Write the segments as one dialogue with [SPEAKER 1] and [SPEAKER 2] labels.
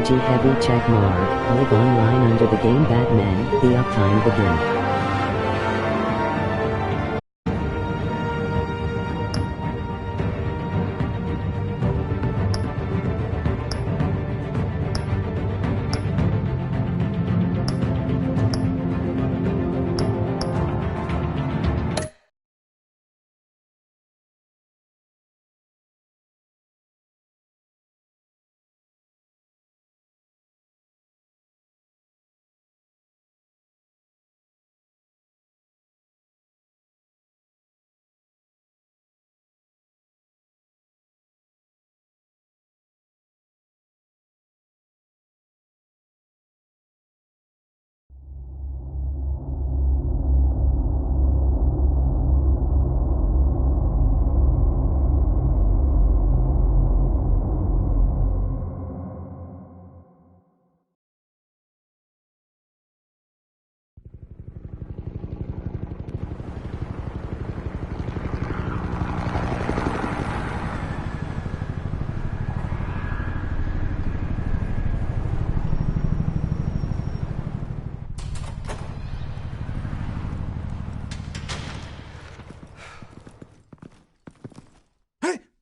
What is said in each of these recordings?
[SPEAKER 1] RPG heavy check mark. Live online under the game Batman. The uptime begin.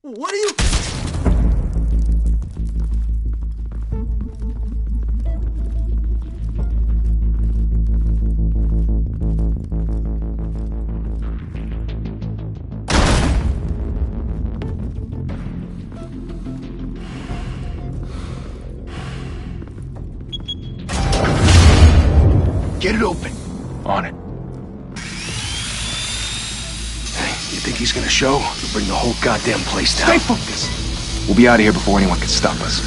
[SPEAKER 2] What are you...
[SPEAKER 3] Get it open. On it. You think he's gonna show? We'll bring the whole goddamn place down.
[SPEAKER 4] Stay focused! We'll be out of here before anyone can stop us.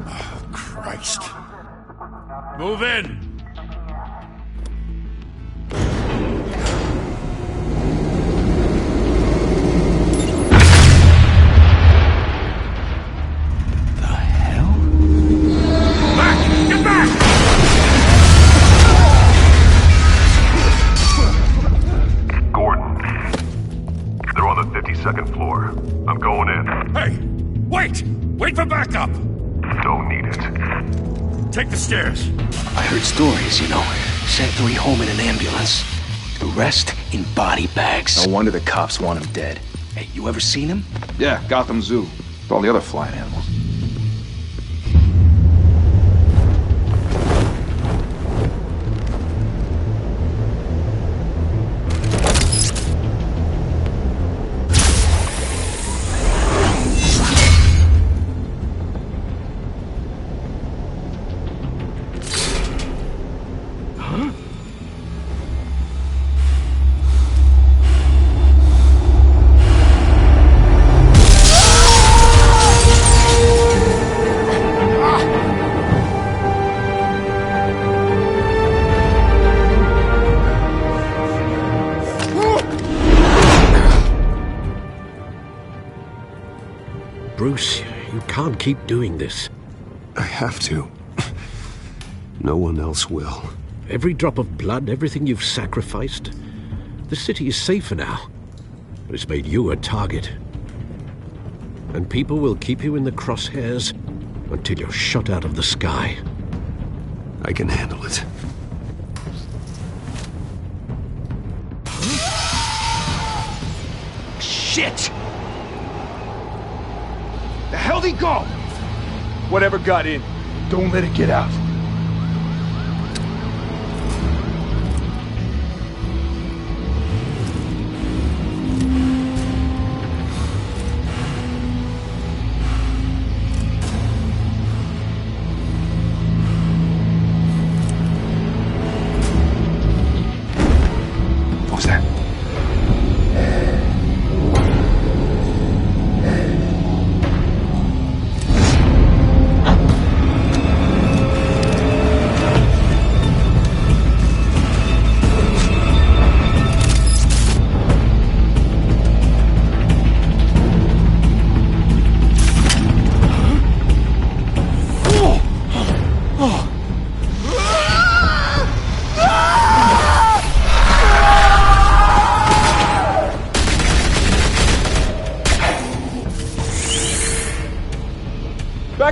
[SPEAKER 2] Oh, Christ.
[SPEAKER 5] Move in!
[SPEAKER 6] Second floor. I'm going in.
[SPEAKER 5] Hey! Wait! Wait for backup!
[SPEAKER 6] Don't need it.
[SPEAKER 5] Take the stairs.
[SPEAKER 3] I heard stories, you know. Sent 3 home in an ambulance. The rest in body bags.
[SPEAKER 4] No wonder the cops want him dead.
[SPEAKER 3] Hey, you ever seen him?
[SPEAKER 4] Yeah, Gotham Zoo. With all the other flying animals.
[SPEAKER 7] Bruce, you can't keep doing this.
[SPEAKER 8] I have to. No one else will.
[SPEAKER 7] Every drop of blood, everything you've sacrificed. The city is safer now, but it's made you a target. And people will keep you in the crosshairs until you're shot out of the sky.
[SPEAKER 8] I can handle it.
[SPEAKER 3] Shit! The hell'd he go?
[SPEAKER 4] Whatever got in, don't let it get out.
[SPEAKER 8] What was that?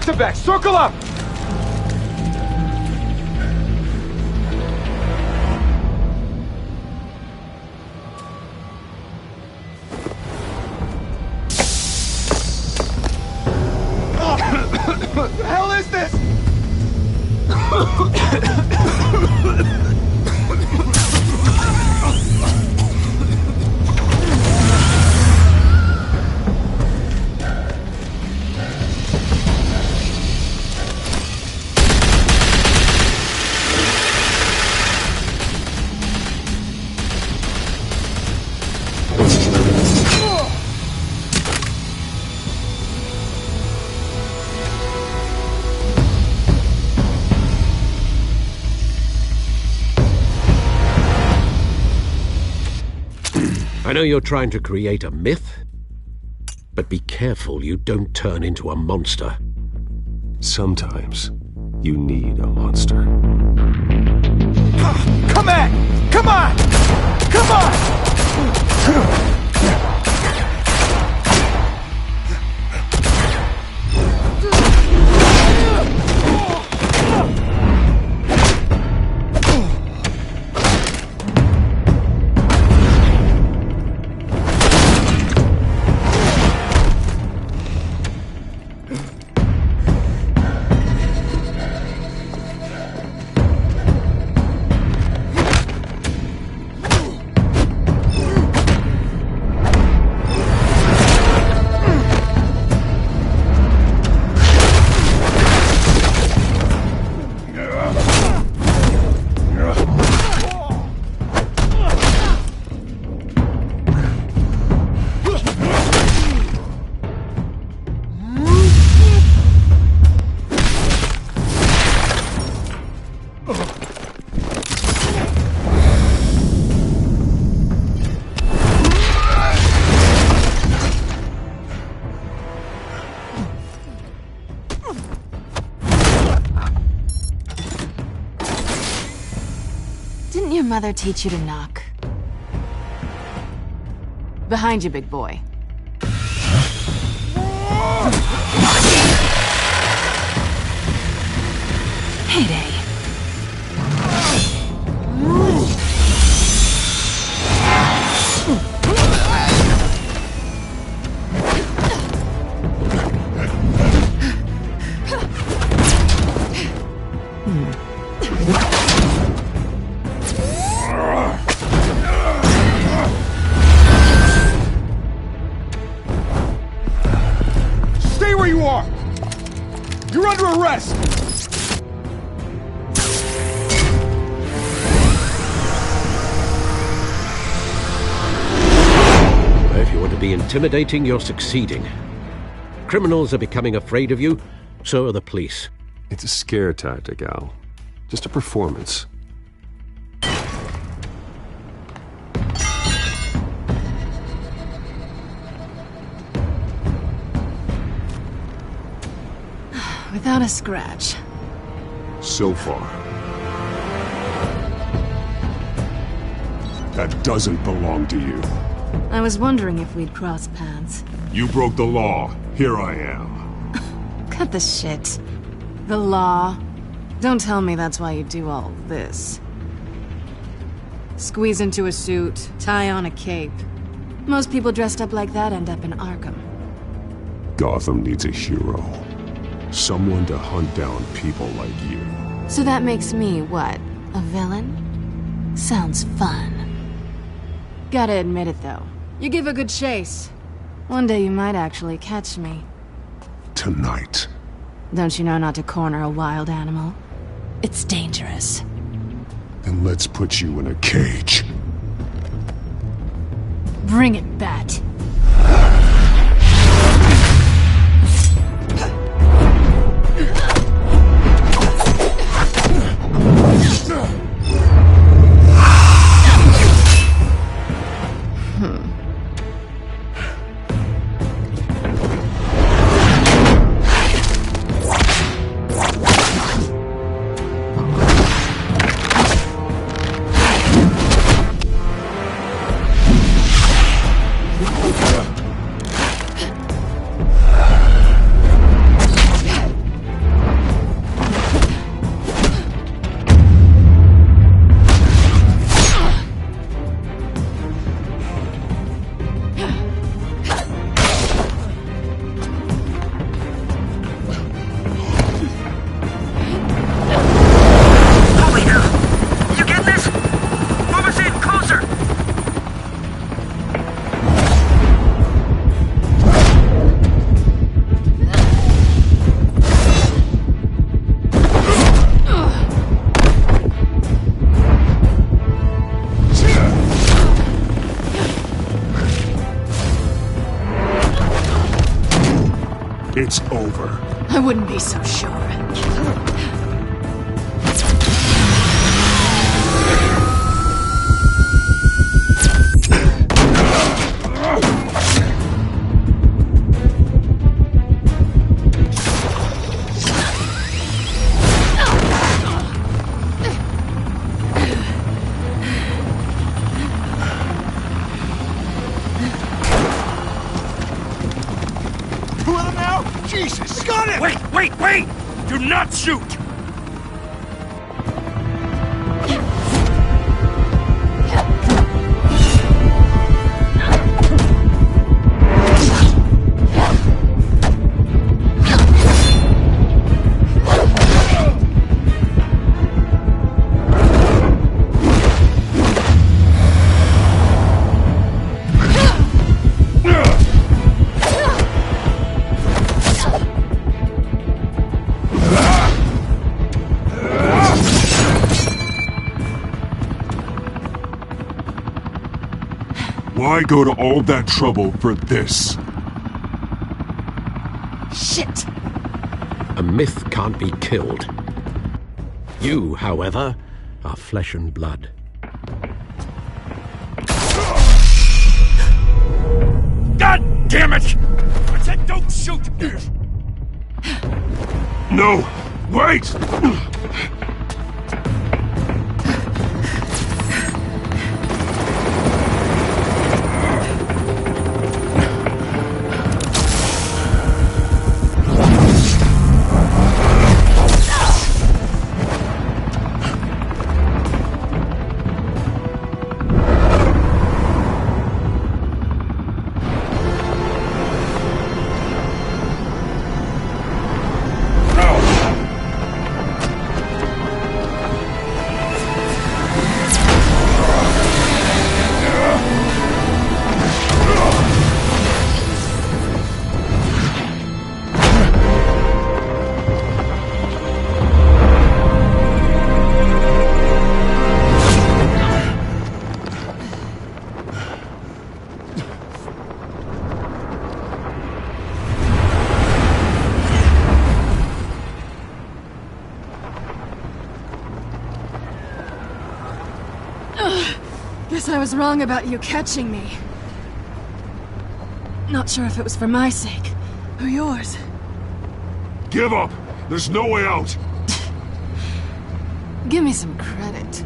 [SPEAKER 4] back to back. Circle up! What the hell is this?
[SPEAKER 7] I know you're trying to create a myth, but be careful you don't turn into a monster.
[SPEAKER 8] Sometimes you need a monster.
[SPEAKER 4] Come on! Come on! Come on!
[SPEAKER 9] Didn't your mother teach you to knock? Behind you, big boy. Heyday.
[SPEAKER 4] Stay where you are! You're under arrest!
[SPEAKER 7] If you want to be intimidating, you're succeeding. Criminals are becoming afraid of you, so are the police.
[SPEAKER 8] It's a scare tactic, Al. Just a performance.
[SPEAKER 9] Without a scratch.
[SPEAKER 2] So far. That doesn't belong to you.
[SPEAKER 9] I was wondering if we'd cross paths.
[SPEAKER 2] You broke the law. Here I am.
[SPEAKER 9] Cut the shit. The law. Don't tell me that's why you do all this. Squeeze into a suit, tie on a cape. Most people dressed up like that end up in Arkham.
[SPEAKER 2] Gotham needs a hero. Someone to hunt down people like you.
[SPEAKER 9] So that makes me, what, a villain? Sounds fun. Gotta admit it, though. You give a good chase. One day you might actually catch me.
[SPEAKER 2] Tonight.
[SPEAKER 9] Don't you know not to corner a wild animal? It's dangerous.
[SPEAKER 2] Then let's put you in a cage.
[SPEAKER 9] Bring it, Bat.
[SPEAKER 2] It's over.
[SPEAKER 9] I wouldn't be so sure.
[SPEAKER 4] Let him out! Jesus! Got him!
[SPEAKER 5] Wait! Do not shoot!
[SPEAKER 2] Why go to all that trouble for this?
[SPEAKER 9] Shit!
[SPEAKER 7] A myth can't be killed. You, however, are flesh and blood.
[SPEAKER 5] God damn it! I said don't shoot!
[SPEAKER 2] No! Wait!
[SPEAKER 9] Guess I was wrong about you catching me. Not sure if it was for my sake or yours.
[SPEAKER 2] Give up! There's no way out!
[SPEAKER 9] Give me some credit.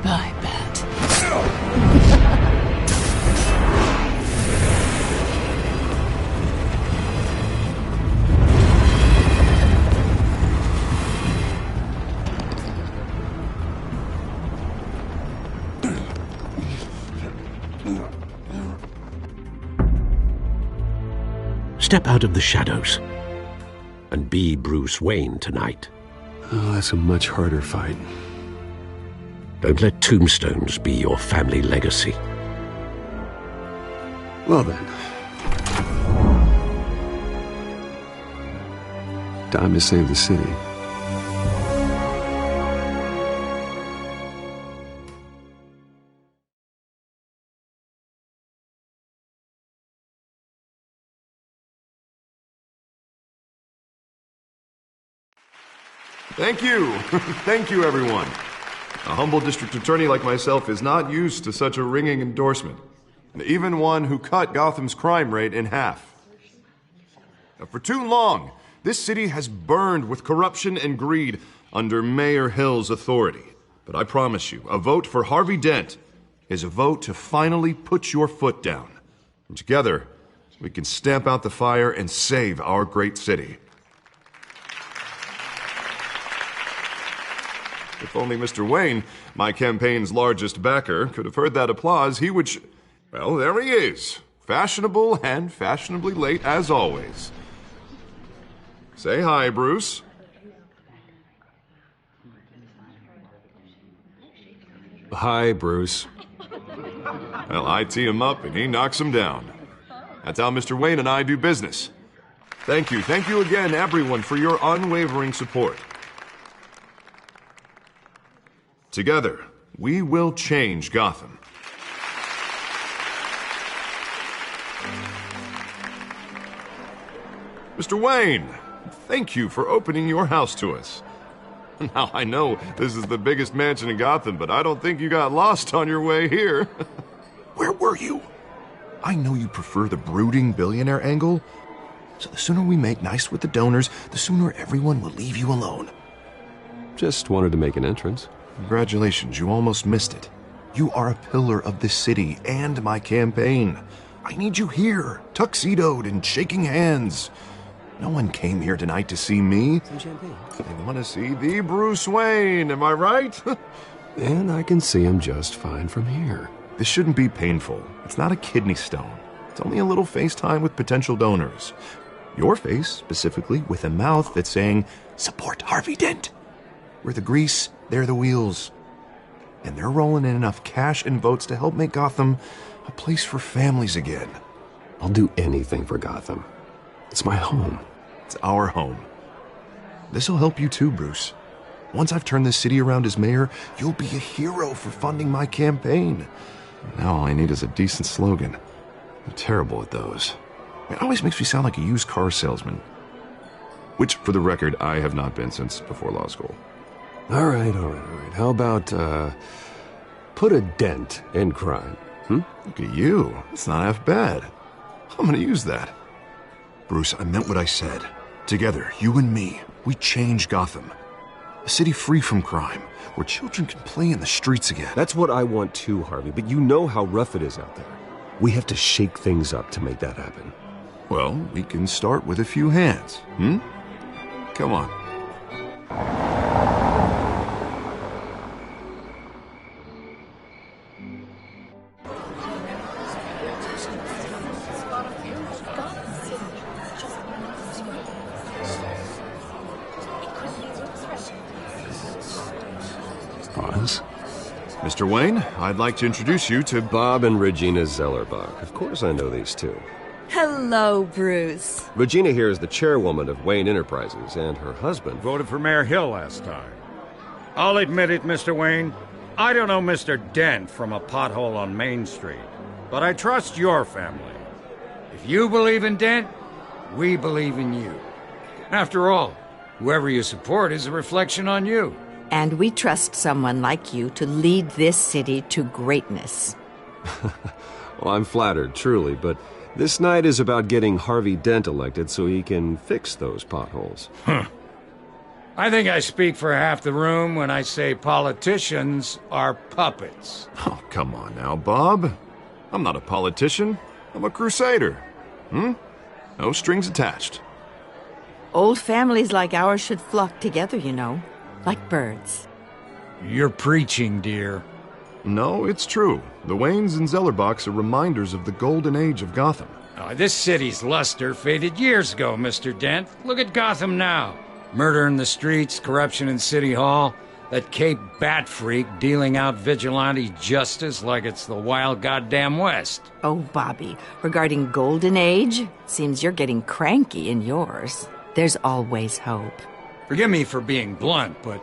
[SPEAKER 9] I bet.
[SPEAKER 7] Step out of the shadows and be Bruce Wayne tonight.
[SPEAKER 8] Oh, that's a much harder fight.
[SPEAKER 7] Don't let tombstones be your family legacy.
[SPEAKER 8] Well then. Time to save the city.
[SPEAKER 10] Thank you. Thank you, everyone. A humble district attorney like myself is not used to such a ringing endorsement. And even one who cut Gotham's crime rate in half. Now, for too long, this city has burned with corruption and greed under Mayor Hill's authority. But I promise you, a vote for Harvey Dent is a vote to finally put your foot down. And together, we can stamp out the fire and save our great city. If only Mr. Wayne, my campaign's largest backer, could have heard that applause, he would well, there he is. Fashionable and fashionably late as always. Say hi, Bruce.
[SPEAKER 8] Hi, Bruce.
[SPEAKER 10] Well, I tee him up and he knocks him down. That's how Mr. Wayne and I do business. Thank you again, everyone, for your unwavering support. Together, we will change Gotham. Mr. Wayne, thank you for opening your house to us. Now, I know this is the biggest mansion in Gotham, but I don't think you got lost on your way here. Where were you? I know you prefer the brooding billionaire angle, so the sooner we make nice with the donors, the sooner everyone will leave you alone.
[SPEAKER 8] Just wanted to make an entrance.
[SPEAKER 10] Congratulations, you almost missed it. You are a pillar of this city and my campaign. I need you here, tuxedoed and shaking hands. No one came here tonight to see me.
[SPEAKER 8] Some champagne.
[SPEAKER 10] They want to see the Bruce Wayne, am I right?
[SPEAKER 8] And I can see him just fine from here.
[SPEAKER 10] This shouldn't be painful. It's not a kidney stone. It's only a little FaceTime with potential donors. Your face, specifically, with a mouth that's saying, support Harvey Dent. We're the grease, they're the wheels. And they're rolling in enough cash and votes to help make Gotham a place for families again.
[SPEAKER 8] I'll do anything for Gotham. It's my home.
[SPEAKER 10] It's our home. This'll help you too, Bruce. Once I've turned this city around as mayor, you'll be a hero for funding my campaign. Now all I need is a decent slogan.
[SPEAKER 8] I'm terrible at those.
[SPEAKER 10] It always makes me sound like a used car salesman. Which, for the record, I have not been since before law school.
[SPEAKER 8] All right. How about, put a dent in crime?
[SPEAKER 10] Look at you. It's not half bad. I'm gonna use that. Bruce, I meant what I said. Together, you and me, we change Gotham. A city free from crime, where children can play in the streets again.
[SPEAKER 8] That's what I want too, Harvey, but you know how rough it is out there. We have to shake things up to make that happen.
[SPEAKER 10] Well, we can start with a few hands, Come on.
[SPEAKER 8] Boss?
[SPEAKER 10] Mr. Wayne, I'd like to introduce you to
[SPEAKER 8] Bob and Regina Zellerbach. Of course I know these two.
[SPEAKER 11] Hello, Bruce.
[SPEAKER 8] Regina here is the chairwoman of Wayne Enterprises, and her husband
[SPEAKER 5] Voted for Mayor Hill last time. I'll admit it, Mr. Wayne. I don't know Mr. Dent from a pothole on Main Street, but I trust your family. If you believe in Dent, we believe in you. After all, whoever you support is a reflection on you.
[SPEAKER 11] And we trust someone like you to lead this city to greatness.
[SPEAKER 8] Well, I'm flattered, truly, but this night is about getting Harvey Dent elected so he can fix those potholes.
[SPEAKER 5] I think I speak for half the room when I say politicians are puppets.
[SPEAKER 10] Oh, come on now, Bob. I'm not a politician. I'm a crusader. No strings attached.
[SPEAKER 11] Old families like ours should flock together, you know, like birds.
[SPEAKER 5] You're preaching, dear.
[SPEAKER 10] No, it's true. The Waynes and Zellerbachs are reminders of the golden age of Gotham.
[SPEAKER 5] This city's luster faded years ago, Mr. Dent. Look at Gotham now. Murder in the streets, corruption in City Hall, that Cape Bat freak dealing out vigilante justice like it's the wild goddamn West.
[SPEAKER 11] Oh, Bobby, regarding Golden Age, seems you're getting cranky in yours. There's always hope.
[SPEAKER 5] Forgive me for being blunt, but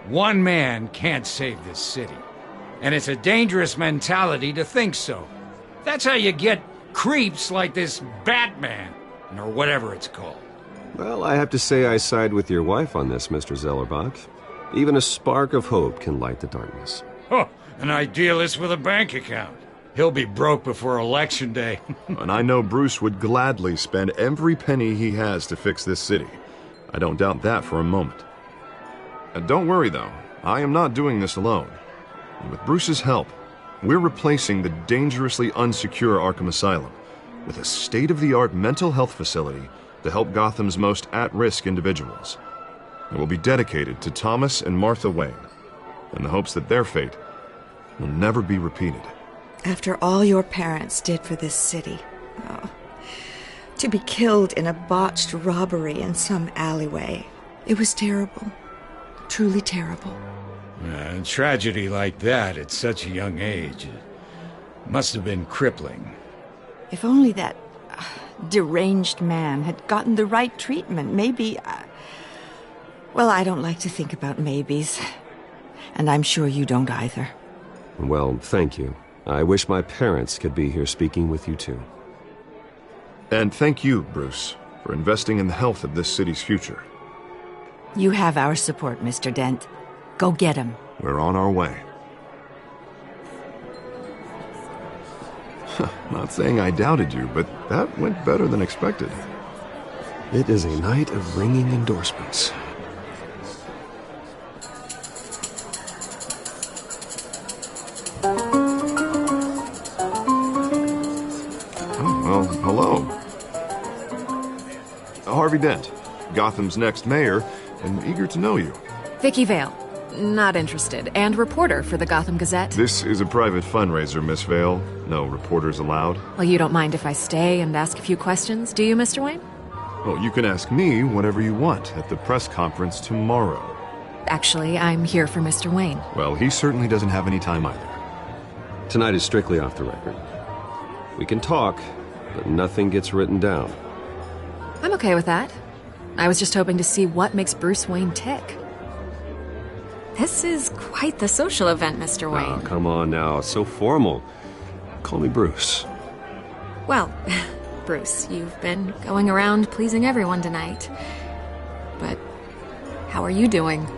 [SPEAKER 5] one man can't save this city. And it's a dangerous mentality to think so. That's how you get creeps like this Batman, or whatever it's called.
[SPEAKER 8] Well, I have to say I side with your wife on this, Mr. Zellerbach. Even a spark of hope can light the darkness.
[SPEAKER 5] Oh, an idealist with a bank account. He'll be broke before Election Day.
[SPEAKER 10] And I know Bruce would gladly spend every penny he has to fix this city. I don't doubt that for a moment. And don't worry, though. I am not doing this alone. And with Bruce's help, we're replacing the dangerously unsecure Arkham Asylum with a state-of-the-art mental health facility to help Gotham's most at-risk individuals. It will be dedicated to Thomas and Martha Wayne, in the hopes that their fate will never be repeated.
[SPEAKER 12] After all your parents did for this city, to be killed in a botched robbery in some alleyway, it was terrible. Truly terrible.
[SPEAKER 5] A tragedy like that at such a young age must have been crippling.
[SPEAKER 11] If only that deranged man had gotten the right treatment, maybe... Well, I don't like to think about maybes. And I'm sure you don't either.
[SPEAKER 8] Well, thank you. I wish my parents could be here speaking with you, too.
[SPEAKER 10] And thank you, Bruce, for investing in the health of this city's future.
[SPEAKER 11] You have our support, Mr. Dent. Go get him.
[SPEAKER 10] We're on our way. Not saying I doubted you, but that went better than expected.
[SPEAKER 8] It is a night of ringing endorsements.
[SPEAKER 10] Oh, well, hello. Harvey Dent, Gotham's next mayor, and eager to know you.
[SPEAKER 9] Vicky Vale. Not interested. And reporter for the Gotham Gazette.
[SPEAKER 10] This is a private fundraiser, Miss Vale. No reporters allowed.
[SPEAKER 9] Well, you don't mind if I stay and ask a few questions, do you, Mr. Wayne?
[SPEAKER 10] Well, you can ask me whatever you want at the press conference tomorrow.
[SPEAKER 9] Actually, I'm here for Mr. Wayne.
[SPEAKER 10] Well, he certainly doesn't have any time either.
[SPEAKER 8] Tonight is strictly off the record. We can talk, but nothing gets written down.
[SPEAKER 9] I'm okay with that. I was just hoping to see what makes Bruce Wayne tick. This is quite the social event, Mr. Wayne.
[SPEAKER 8] Oh, come on now. It's so formal. Call me Bruce.
[SPEAKER 9] Well, Bruce, you've been going around pleasing everyone tonight. But how are you doing?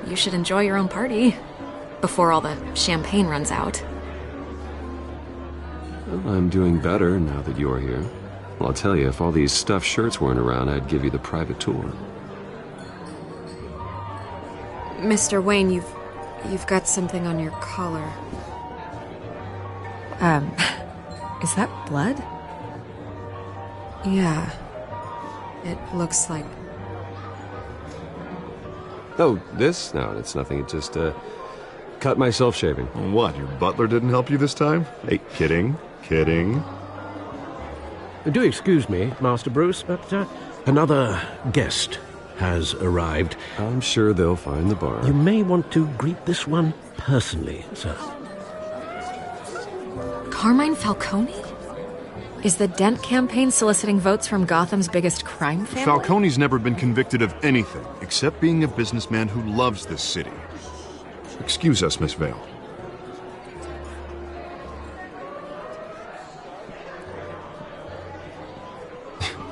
[SPEAKER 9] You should enjoy your own party before all the champagne runs out.
[SPEAKER 8] Well, I'm doing better now that you're here. Well, I'll tell you, if all these stuffed shirts weren't around, I'd give you the private tour.
[SPEAKER 9] Mr. Wayne, you've got something on your collar. Is that blood? Yeah. It looks like...
[SPEAKER 8] Oh, this? No, it's nothing. It just, cut myself shaving.
[SPEAKER 10] What, your butler didn't help you this time? Hey, kidding.
[SPEAKER 7] Do excuse me, Master Bruce, but another guest has arrived.
[SPEAKER 8] I'm sure they'll find the bar.
[SPEAKER 7] You may want to greet this one personally, sir.
[SPEAKER 9] Carmine Falcone? Is the Dent campaign soliciting votes from Gotham's biggest crime family?
[SPEAKER 10] Falcone's never been convicted of anything, except being a businessman who loves this city. Excuse us, Miss Vale.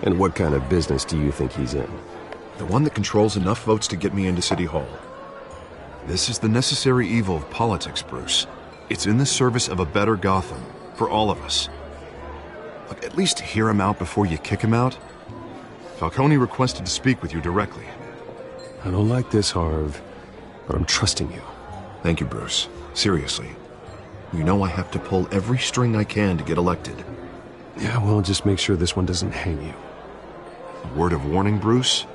[SPEAKER 8] And what kind of business do you think he's in?
[SPEAKER 10] The one that controls enough votes to get me into City Hall. This is the necessary evil of politics, Bruce. It's in the service of a better Gotham, for all of us. Look, at least hear him out before you kick him out. Falcone requested to speak with you directly.
[SPEAKER 8] I don't like this, Harv, but I'm trusting you.
[SPEAKER 10] Thank you, Bruce. Seriously. You know I have to pull every string I can to get elected.
[SPEAKER 8] Yeah, well, just make sure this one doesn't hang you.
[SPEAKER 10] A word of warning, Bruce?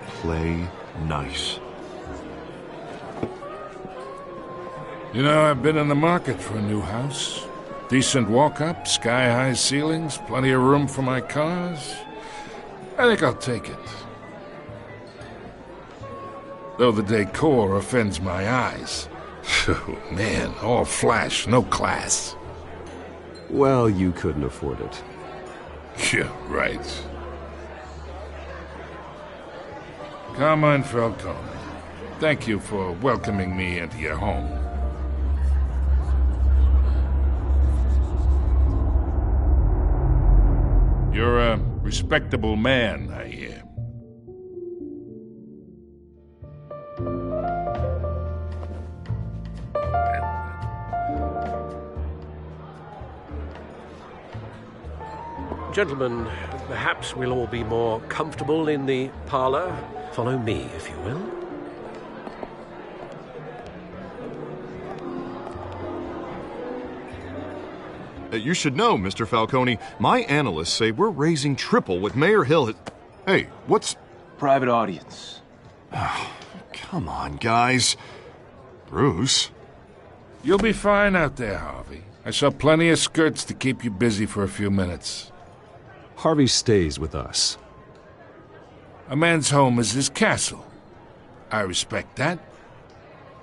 [SPEAKER 10] Play nice.
[SPEAKER 13] You know, I've been in the market for a new house. Decent walk-up, sky-high ceilings, plenty of room for my cars. I think I'll take it. Though the decor offends my eyes. Oh, man, all flash, no class.
[SPEAKER 8] Well, you couldn't afford it.
[SPEAKER 13] Yeah, right. Carmine Falcone, thank you for welcoming me into your home. You're a respectable man, I hear.
[SPEAKER 7] Gentlemen, perhaps we'll all be more comfortable in the parlor. Follow me, if you will.
[SPEAKER 10] You should know, Mr. Falcone, my analysts say we're raising triple what Mayor Hill has... Hey, what's...
[SPEAKER 3] Private audience.
[SPEAKER 10] Oh, come on, guys. Bruce?
[SPEAKER 13] You'll be fine out there, Harvey. I saw plenty of skirts to keep you busy for a few minutes.
[SPEAKER 8] Harvey stays with us.
[SPEAKER 13] A man's home is his castle. I respect that.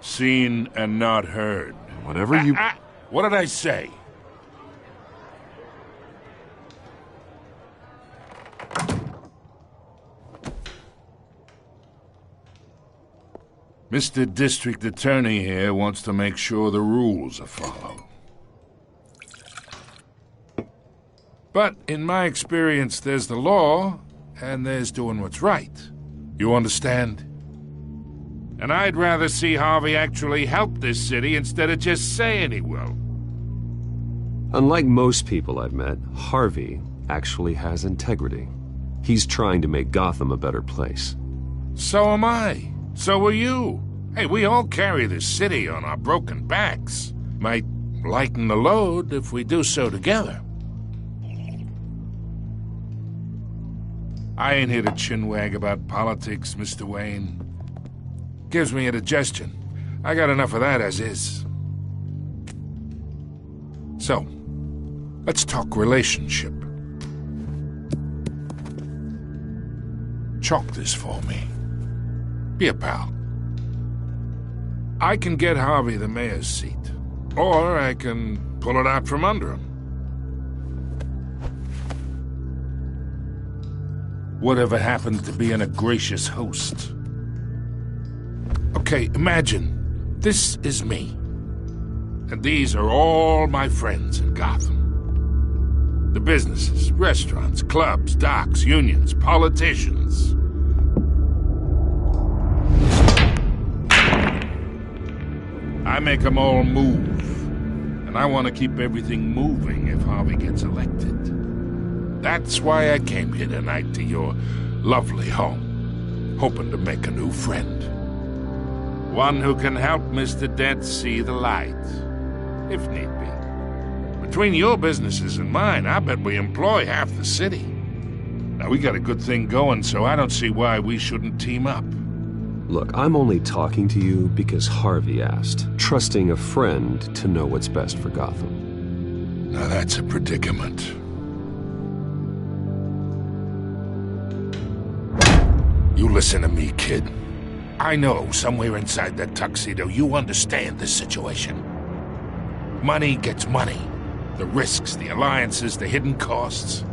[SPEAKER 13] Seen and not heard.
[SPEAKER 10] Whatever you...
[SPEAKER 13] What did I say? Mr. District Attorney here wants to make sure the rules are followed. But in my experience, there's the law, and there's doing what's right. You understand? And I'd rather see Harvey actually help this city instead of just saying he will.
[SPEAKER 8] Unlike most people I've met, Harvey actually has integrity. He's trying to make Gotham a better place.
[SPEAKER 13] So am I. So are you. Hey, we all carry this city on our broken backs. Might lighten the load if we do so together. I ain't here to chinwag about politics, Mr. Wayne. Gives me indigestion. I got enough of that as is. So, let's talk relationship. Chalk this for me. Be a pal. I can get Harvey the mayor's seat, or I can pull it out from under him. Whatever happened to being a gracious host? Okay, imagine, this is me. And these are all my friends in Gotham. The businesses, restaurants, clubs, docks, unions, politicians. I make them all move. And I want to keep everything moving if Harvey gets elected. That's why I came here tonight to your lovely home, hoping to make a new friend. One who can help Mr. Dent see the light, if need be. Between your businesses and mine, I bet we employ half the city. Now, we got a good thing going, so I don't see why we shouldn't team up.
[SPEAKER 8] Look, I'm only talking to you because Harvey asked, trusting a friend to know what's best for Gotham.
[SPEAKER 13] Now that's a predicament. You listen to me, kid. I know somewhere inside that tuxedo you understand this situation. Money gets money. The risks, the alliances, the hidden costs.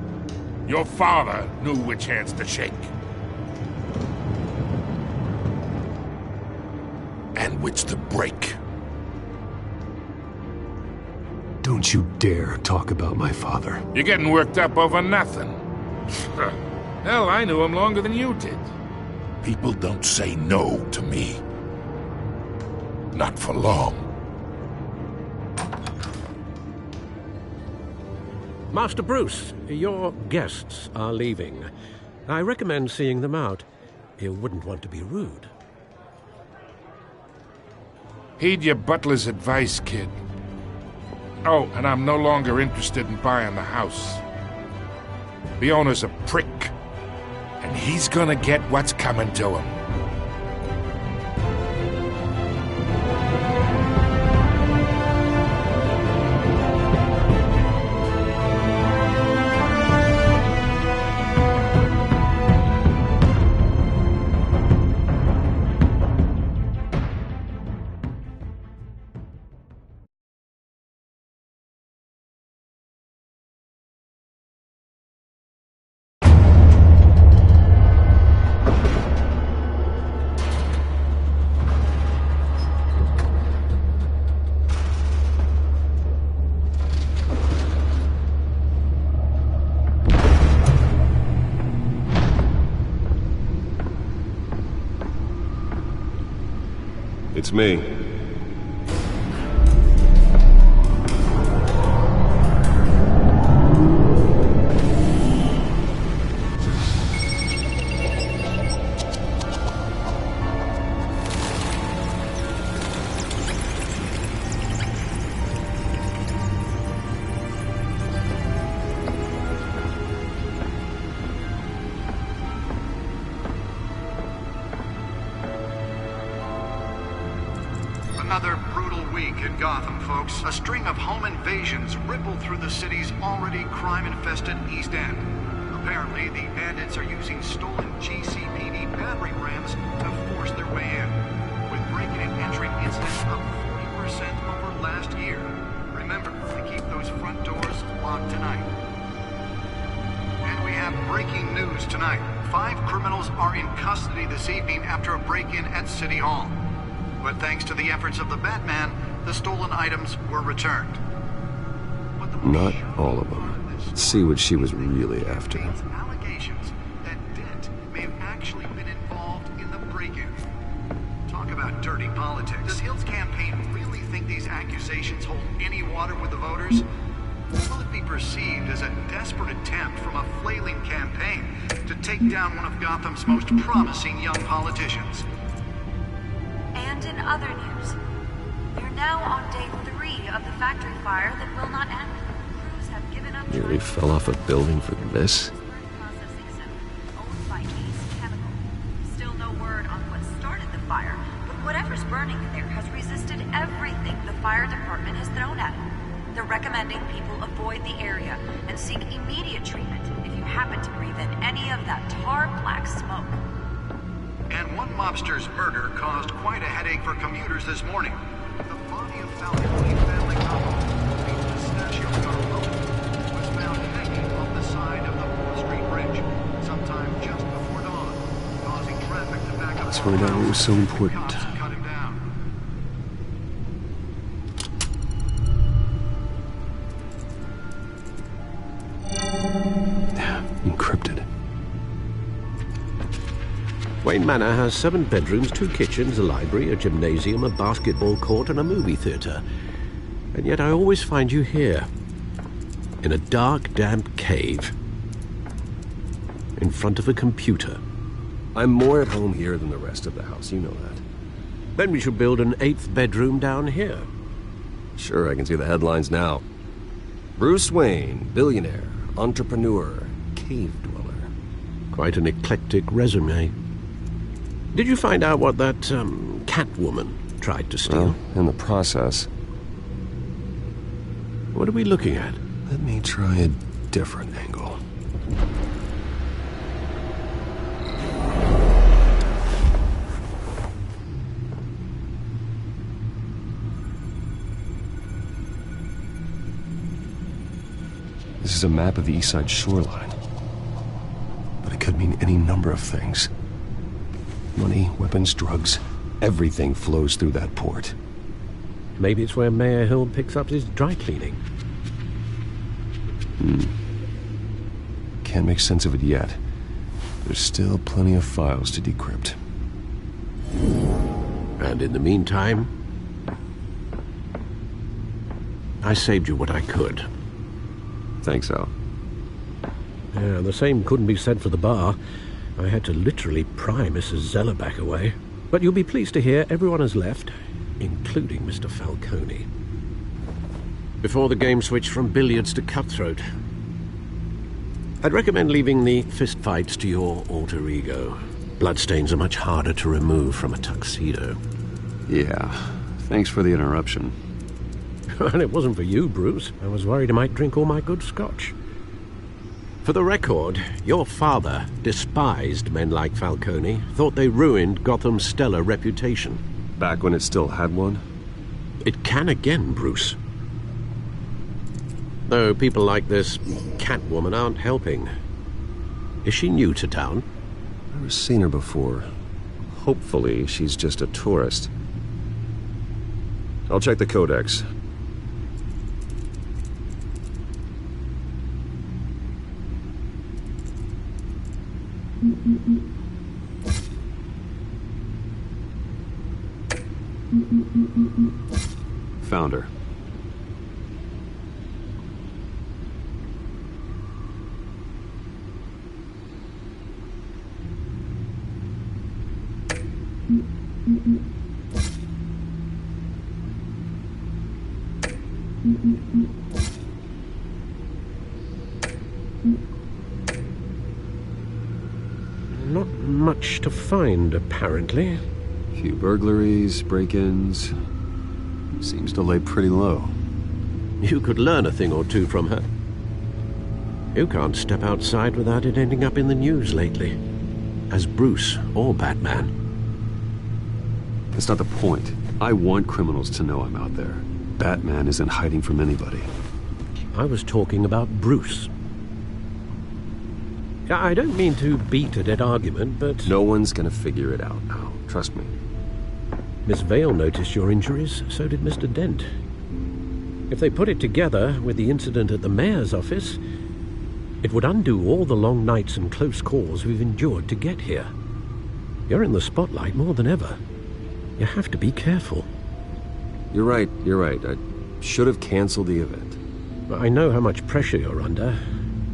[SPEAKER 13] Your father knew which hands to shake. And which to break.
[SPEAKER 2] Don't you dare talk about my father.
[SPEAKER 13] You're getting worked up over nothing. Hell, I knew him longer than you did. People don't say no to me. Not for long.
[SPEAKER 7] Master Bruce, your guests are leaving. I recommend seeing them out. You wouldn't want to be rude.
[SPEAKER 13] Heed your butler's advice, kid. Oh, and I'm no longer interested in buying the house. The owner's a prick. And he's gonna get what's coming to him.
[SPEAKER 8] It's me.
[SPEAKER 14] Another brutal week in Gotham, folks. A string of home invasions rippled through the city's already crime-infested East End. Apparently, the bandits are using stolen GCPD battering rams to force their way in, with break-in and entry incidents up 40% over last year. Remember to keep those front doors locked tonight. And we have breaking news tonight. 5 criminals are in custody this evening after a break-in at City Hall. But thanks to the efforts of the Batman, the stolen items were returned.
[SPEAKER 8] Not all of them. Let's see what she was really after.
[SPEAKER 14] Allegations that Dent may have actually been involved in the break-in. Talk about dirty politics. Does Hill's campaign really think these accusations hold any water with the voters? Will it be perceived as a desperate attempt from a flailing campaign to take down one of Gotham's most promising young politicians?
[SPEAKER 15] And in other news, we're now on day 3 of the factory fire that will not end. Crews have given up.
[SPEAKER 8] Nearly fell off a building for this.
[SPEAKER 15] Owned by Ace Chemical. Still no word on what started the fire, but whatever's burning in there has resisted everything the fire department has thrown at it. They're recommending people avoid the area and seek immediate treatment if you happen to breathe in any of that tar black smoke.
[SPEAKER 14] And one mobster's murder caused quite a headache for commuters this morning. The body of Falcone family couple, the Pistachio Garlow, was found hanging off the side of the 4th Street Bridge sometime just before dawn, causing traffic to back up.
[SPEAKER 8] Let's find out what was so important.
[SPEAKER 14] Cut him down.
[SPEAKER 8] Encrypted.
[SPEAKER 7] Wayne Manor has 7 bedrooms, 2 kitchens, a library, a gymnasium, a basketball court, and a movie theatre. And yet I always find you here, in a dark, damp cave, in front of a computer.
[SPEAKER 8] I'm more at home here than the rest of the house, you know that.
[SPEAKER 7] Then we should build an 8th bedroom down here.
[SPEAKER 8] Sure, I can see the headlines now. Bruce Wayne, billionaire, entrepreneur, cave dweller.
[SPEAKER 7] Quite an eclectic resume. Did you find out what that, Catwoman tried to steal?
[SPEAKER 8] Well, in the process.
[SPEAKER 7] What are we looking at?
[SPEAKER 8] Let me try a different angle. This is a map of the East Side shoreline. But it could mean any number of things. Money, weapons, drugs, everything flows through that port.
[SPEAKER 7] Maybe it's where Mayor Hill picks up his dry cleaning.
[SPEAKER 8] Can't make sense of it yet. There's still plenty of files to decrypt.
[SPEAKER 7] And in the meantime, I saved you what I could.
[SPEAKER 8] Thanks, Al.
[SPEAKER 7] Yeah, the same couldn't be said for the bar. I had to literally pry Mrs. Zellerback away. But you'll be pleased to hear everyone has left, including Mr. Falcone. Before the game switched from billiards to cutthroat. I'd recommend leaving the fistfights to your alter ego. Bloodstains are much harder to remove from a tuxedo.
[SPEAKER 8] Yeah, thanks for the interruption.
[SPEAKER 7] And it wasn't for you, Bruce. I was worried I might drink all my good scotch. For the record, your father despised men like Falcone, thought they ruined Gotham's stellar reputation.
[SPEAKER 8] Back when it still had one?
[SPEAKER 7] It can again, Bruce. Though people like this Catwoman aren't helping. Is she new to town?
[SPEAKER 8] Never seen her before. Hopefully she's just a tourist. I'll check the codex. Found her.
[SPEAKER 7] Not much to find, apparently.
[SPEAKER 8] Few burglaries, break-ins. Seems to lay pretty low.
[SPEAKER 7] You could learn a thing or two from her. You can't step outside without it ending up in the news lately. As Bruce or Batman.
[SPEAKER 8] That's not the point. I want criminals to know I'm out there. Batman isn't hiding from anybody.
[SPEAKER 7] I was talking about Bruce. I don't mean to beat a dead argument, but...
[SPEAKER 8] No one's gonna figure it out now. Trust me.
[SPEAKER 7] Miss Vale noticed your injuries, so did Mr. Dent. If they put it together with the incident at the mayor's office, It would undo all the long nights and close calls we've endured to get here. You're in the spotlight more than ever. You have to be careful.
[SPEAKER 8] You're right. I should have canceled the event.
[SPEAKER 7] I know how much pressure you're under.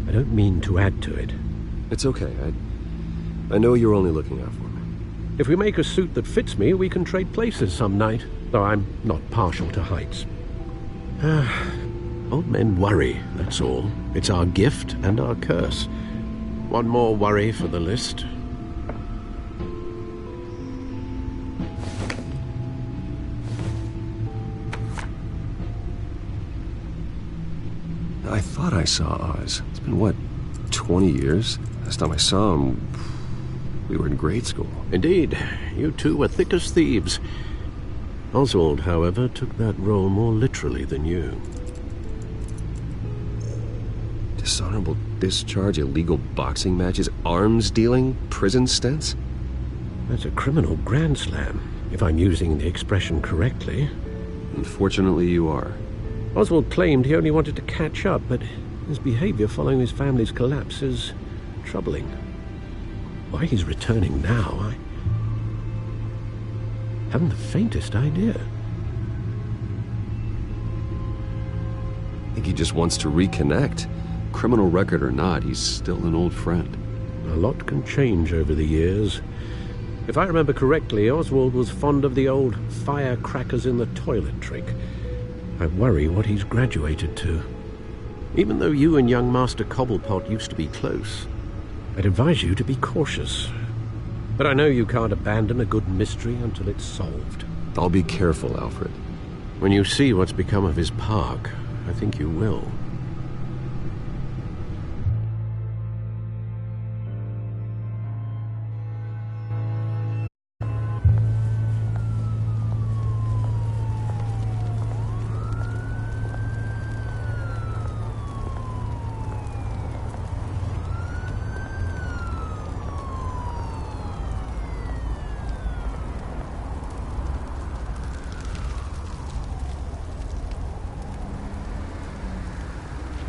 [SPEAKER 7] I don't mean to add to it.
[SPEAKER 8] It's okay. I know you're only looking out for me.
[SPEAKER 7] If we make a suit that fits me, we can trade places some night, though I'm not partial to heights. Old men worry, that's all. It's our gift and our curse. One more worry for the list.
[SPEAKER 8] I thought I saw Oz. It's been, what, 20 years? Last time I saw him, we were in grade school.
[SPEAKER 7] Indeed. You two were thick as thieves. Oswald, however, took that role more literally than you.
[SPEAKER 8] Dishonorable discharge, illegal boxing matches, arms dealing, prison stints?
[SPEAKER 7] That's a criminal grand slam, if I'm using the expression correctly.
[SPEAKER 8] Unfortunately, you are.
[SPEAKER 7] Oswald claimed he only wanted to catch up, but his behavior following his family's collapse is troubling. Why he's returning now, I haven't the faintest idea.
[SPEAKER 8] I think he just wants to reconnect. Criminal record or not, he's still an old friend.
[SPEAKER 7] A lot can change over the years. If I remember correctly, Oswald was fond of the old firecrackers in the toilet trick. I worry what he's graduated to. Even though you and young Master Cobblepot used to be close, I'd advise you to be cautious. But I know you can't abandon a good mystery until it's solved.
[SPEAKER 8] I'll be careful, Alfred.
[SPEAKER 7] When you see what's become of his park, I think you will.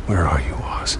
[SPEAKER 8] Where are you, Oz?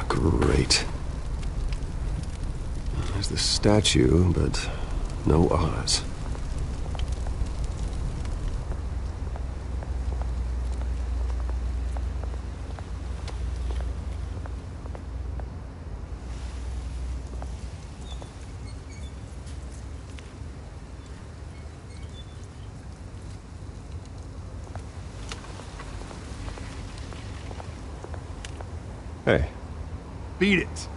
[SPEAKER 8] Great. There's the statue, but no Oz. Hey.
[SPEAKER 4] Beat it.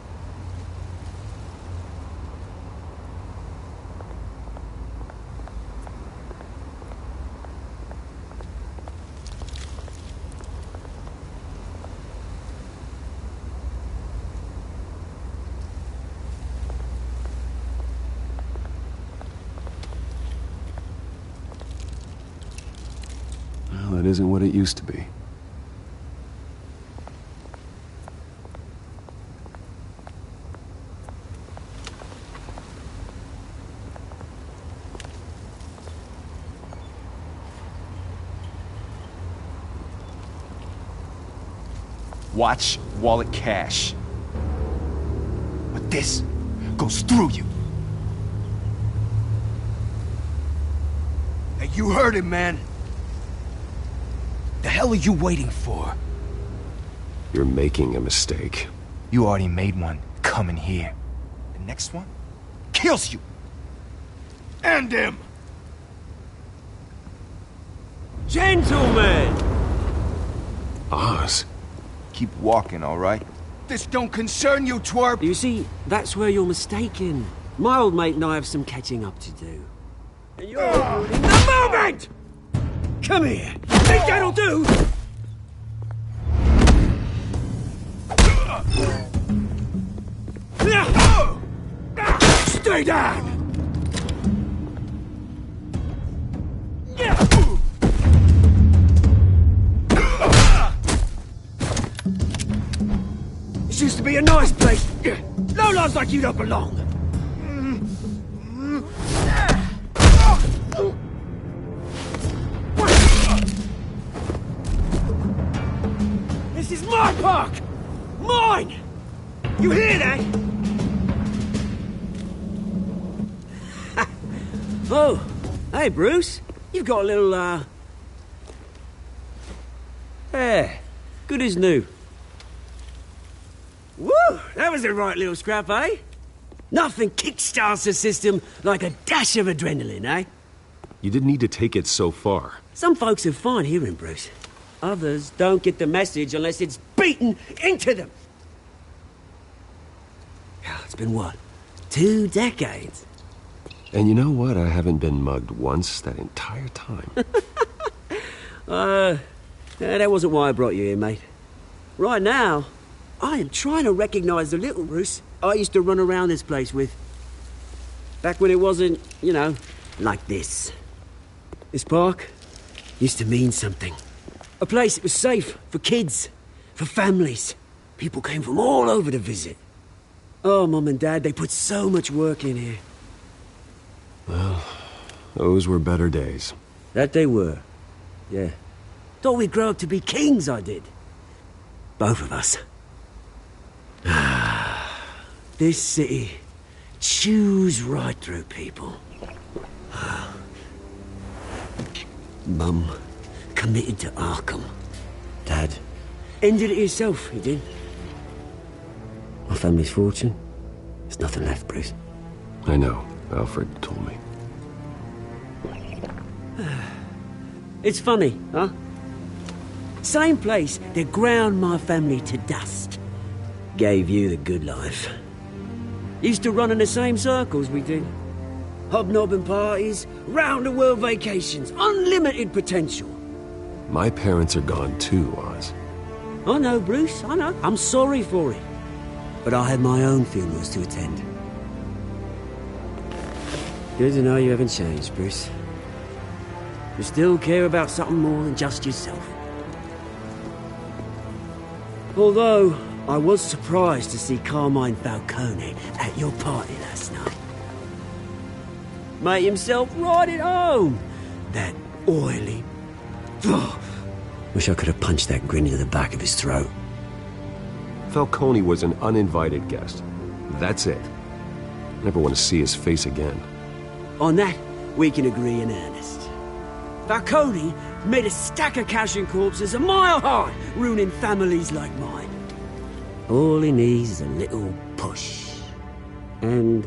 [SPEAKER 8] Well, it isn't what it used to be.
[SPEAKER 3] Watch wallet cash. But this goes through you.
[SPEAKER 4] Hey,
[SPEAKER 3] You heard him, man. The hell are you waiting for?
[SPEAKER 8] You're making a mistake.
[SPEAKER 3] You already made one coming here. The next one kills you. End him!
[SPEAKER 16] Gentlemen!
[SPEAKER 8] Oz.
[SPEAKER 3] Keep walking, all right? This don't concern you, twerp!
[SPEAKER 16] You see, that's where you're mistaken. My old mate and I have some catching up to do. And you're ruining the moment! Come here! Think that'll do? Stay down! This used to be a nice place. Lowlifes like you don't belong. This is my park! Mine! You hear that? Oh, hey, Bruce. You've got a little, yeah, good as new. Woo! That was a right little scrap, eh? Nothing kickstarts the system like a dash of adrenaline, eh?
[SPEAKER 8] You didn't need to take it so far.
[SPEAKER 16] Some folks are fine hearing, Bruce. Others don't get the message unless it's beaten into them. It's been, what, 2 decades?
[SPEAKER 8] And you know what? I haven't been mugged once that entire time.
[SPEAKER 16] That wasn't why I brought you here, mate. Right now, I am trying to recognize the little Bruce I used to run around this place with. Back when it wasn't, you know, like this. This park used to mean something. A place that was safe for kids, for families. People came from all over to visit. Oh, Mum and Dad, they put so much work in here.
[SPEAKER 8] Well, those were better days.
[SPEAKER 16] That they were. Yeah. Thought we'd grow up to be kings, I did. Both of us. This city chews right through people. Mum committed to Arkham. Dad ended it himself, he did. My family's fortune, there's nothing left, Bruce.
[SPEAKER 8] I know. Alfred told me.
[SPEAKER 16] It's funny, huh? Same place that ground my family to dust. Gave you the good life. Used to run in the same circles we did. Hobnobbing parties, round-the-world vacations, unlimited potential.
[SPEAKER 8] My parents are gone too, Oz.
[SPEAKER 16] I know, Bruce, I know. I'm sorry for it. But I had my own funerals to attend. Good to know you haven't changed, Bruce. You still care about something more than just yourself. Although, I was surprised to see Carmine Falcone at your party last night. Made himself right at home. That oily... Oh, wish I could have punched that grin into the back of his throat.
[SPEAKER 8] Falcone was an uninvited guest. That's it. Never want to see his face again.
[SPEAKER 16] On that, we can agree in earnest. Falcone made a stack of cash and corpses a mile high, ruining families like mine. All he needs is a little push. And...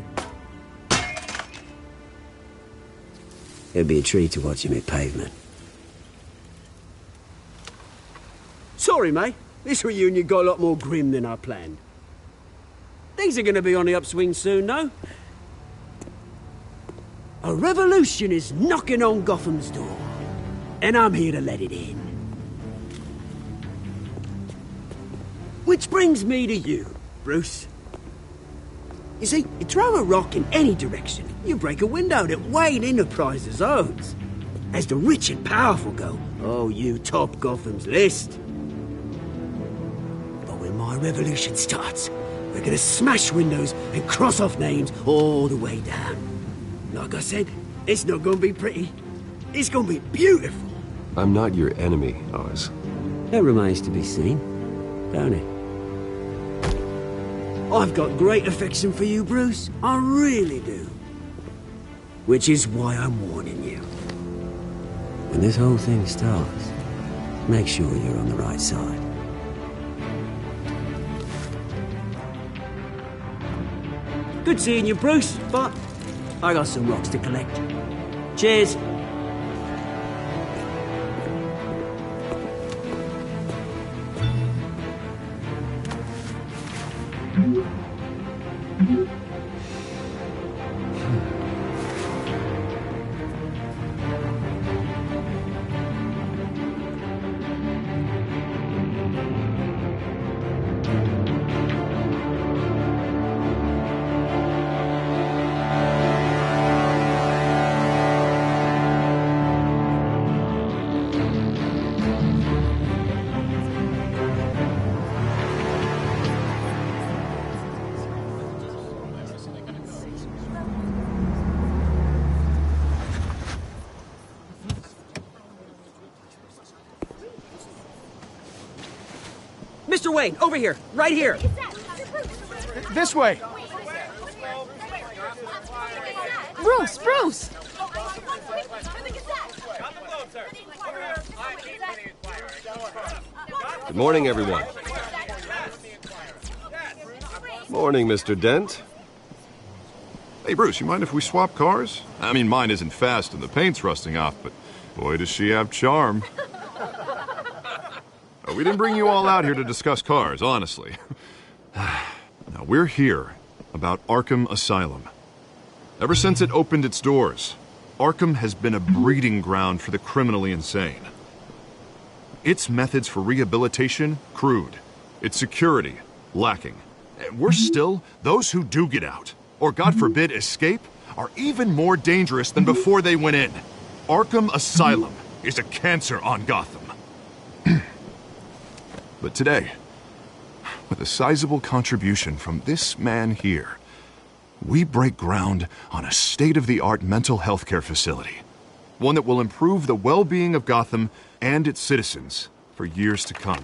[SPEAKER 16] it'd be a treat to watch him hit pavement. Sorry, mate. This reunion got a lot more grim than I planned. Things are going to be on the upswing soon, though. A revolution is knocking on Gotham's door. And I'm here to let it in. Which brings me to you, Bruce. You see, you throw a rock in any direction, you break a window that Wayne Enterprises owns. As the rich and powerful go, oh, you top Gotham's list. But when my revolution starts, we're gonna smash windows and cross off names all the way down. Like I said, it's not gonna be pretty. It's gonna be beautiful.
[SPEAKER 8] I'm not your enemy, Oz.
[SPEAKER 16] That remains to be seen, don't it? I've got great affection for you, Bruce. I really do. Which is why I'm warning you. When this whole thing starts, make sure you're on the right side. Good seeing you, Bruce, but I got some rocks to collect. Cheers. Mr. Wayne, over here, right here.
[SPEAKER 4] This way.
[SPEAKER 9] Bruce!
[SPEAKER 8] Good morning, everyone. Morning, Mr. Dent.
[SPEAKER 10] Hey, Bruce, you mind if we swap cars? I mean, mine isn't fast and the paint's rusting off, but boy, does she have charm. We didn't bring you all out here to discuss cars, honestly. Now, we're here about Arkham Asylum. Ever since it opened its doors, Arkham has been a breeding ground for the criminally insane. Its methods for rehabilitation, crude. Its security, lacking. And worse still, those who do get out, or God forbid escape, are even more dangerous than before they went in. Arkham Asylum is a cancer on Gotham. But today, with a sizable contribution from this man here, we break ground on a state-of-the-art mental health care facility. One that will improve the well-being of Gotham and its citizens for years to come.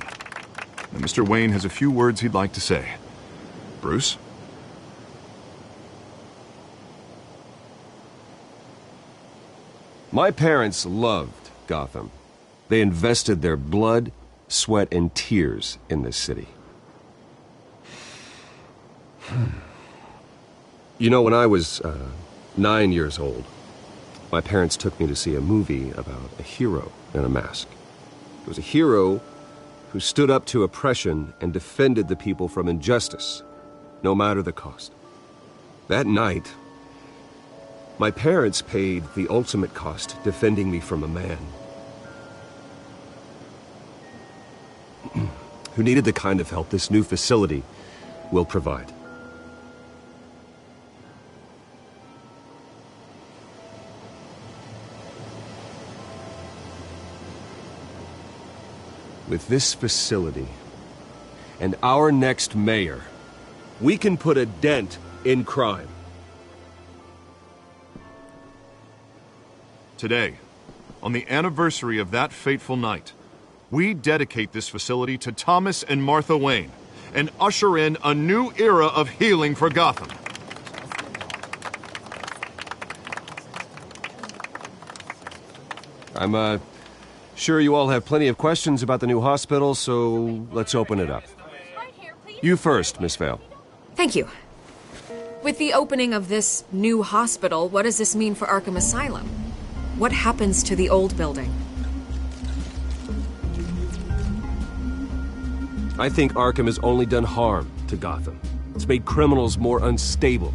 [SPEAKER 10] Now, Mr. Wayne has a few words he'd like to say. Bruce?
[SPEAKER 8] My parents loved Gotham. They invested their blood, sweat, and tears in this city. You know, when I was 9 years old, my parents took me to see a movie about a hero in a mask. It was a hero who stood up to oppression and defended the people from injustice, no matter the cost. That night, my parents paid the ultimate cost defending me from a man who needed the kind of help this new facility will provide. With this facility and our next mayor, we can put a dent in crime.
[SPEAKER 10] Today, on the anniversary of that fateful night, we dedicate this facility to Thomas and Martha Wayne and usher in a new era of healing for Gotham.
[SPEAKER 8] I'm sure you all have plenty of questions about the new hospital, so let's open it up. You first, Miss Vale.
[SPEAKER 17] Thank you. With the opening of this new hospital, what does this mean for Arkham Asylum? What happens to the old building?
[SPEAKER 8] I think Arkham has only done harm to Gotham. It's made criminals more unstable,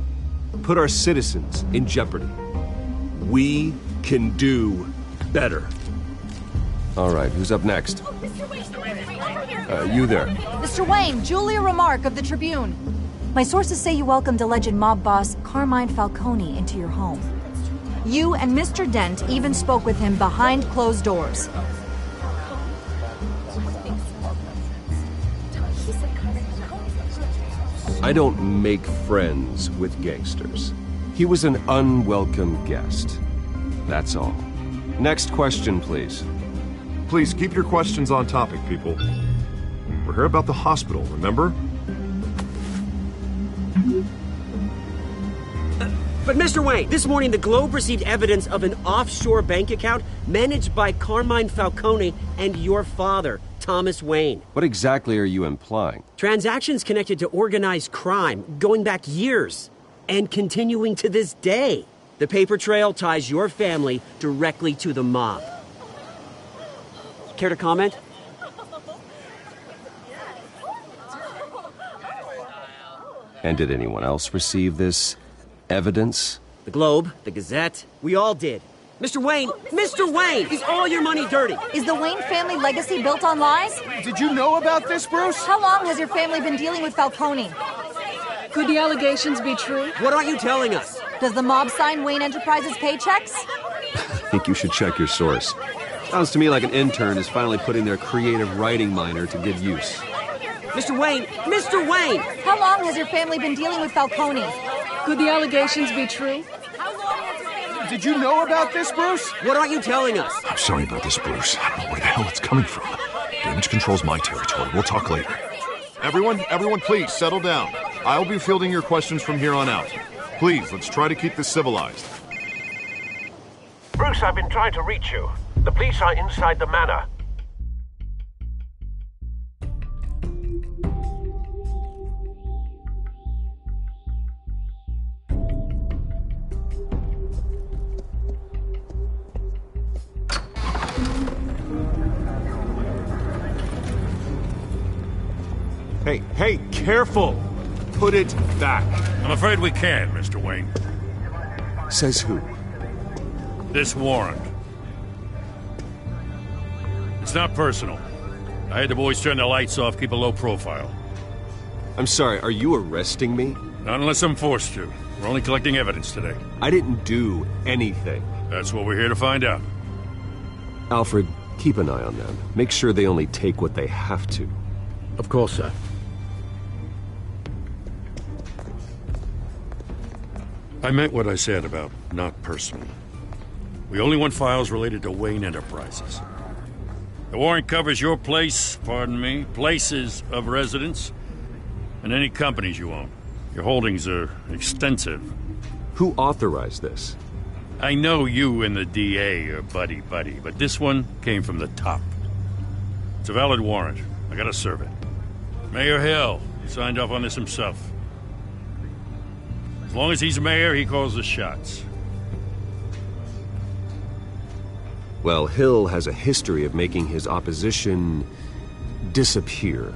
[SPEAKER 8] put our citizens in jeopardy. We can do better. All right, who's up next? You there.
[SPEAKER 18] Mr. Wayne, Julia Remark of the Tribune. My sources say you welcomed alleged mob boss Carmine Falcone into your home. You and Mr. Dent even spoke with him behind closed doors.
[SPEAKER 8] I don't make friends with gangsters. He was an unwelcome guest. That's all. Next question, please.
[SPEAKER 10] Please keep your questions on topic, people. We're here about the hospital, remember?
[SPEAKER 16] But Mr. Wayne, this morning the Globe received evidence of an offshore bank account managed by Carmine Falcone and your father, Thomas Wayne.
[SPEAKER 8] What exactly are you implying?
[SPEAKER 16] Transactions connected to organized crime going back years and continuing to this day. The paper trail ties your family directly to the mob. Care to comment?
[SPEAKER 8] And did anyone else receive this evidence?
[SPEAKER 16] The Globe, the Gazette, we all did. Mr. Wayne, is all your money dirty?
[SPEAKER 18] Is the Wayne family legacy built on lies?
[SPEAKER 4] Did you know about this, Bruce?
[SPEAKER 18] How long has your family been dealing with Falcone?
[SPEAKER 17] Could the allegations be true?
[SPEAKER 16] What aren't you telling us?
[SPEAKER 18] Does the mob sign Wayne Enterprises paychecks?
[SPEAKER 8] I think you should check your source. Sounds to me like an intern is finally putting their creative writing minor to good use.
[SPEAKER 16] Mr. Wayne!
[SPEAKER 18] How long has your family been dealing with Falcone?
[SPEAKER 17] Could the allegations be true?
[SPEAKER 4] Did you know about this, Bruce?
[SPEAKER 16] What aren't you telling us?
[SPEAKER 19] I'm sorry about this, Bruce. I don't know where the hell it's coming from. Damage control's my territory. We'll talk later.
[SPEAKER 10] Everyone, please, settle down. I'll be fielding your questions from here on out. Please, let's try to keep this civilized.
[SPEAKER 7] Bruce, I've been trying to reach you. The police are inside the manor.
[SPEAKER 10] Hey, careful! Put it back.
[SPEAKER 5] I'm afraid we can't, Mr. Wayne.
[SPEAKER 8] Says who?
[SPEAKER 5] This warrant. It's not personal. I had the boys turn the lights off, keep a low profile.
[SPEAKER 8] I'm sorry, are you arresting me?
[SPEAKER 5] Not unless I'm forced to. We're only collecting evidence today.
[SPEAKER 8] I didn't do anything.
[SPEAKER 5] That's what we're here to find out.
[SPEAKER 8] Alfred, keep an eye on them. Make sure they only take what they have to.
[SPEAKER 7] Of course, sir.
[SPEAKER 5] I meant what I said about not personal. We only want files related to Wayne Enterprises. The warrant covers your place, places of residence, and any companies you own. Your holdings are extensive.
[SPEAKER 8] Who authorized this?
[SPEAKER 5] I know you and the DA are buddy-buddy, but this one came from the top. It's a valid warrant. I gotta serve it. Mayor Hill, he signed off on this himself. As long as he's mayor, he calls the shots.
[SPEAKER 8] Well, Hill has a history of making his opposition disappear.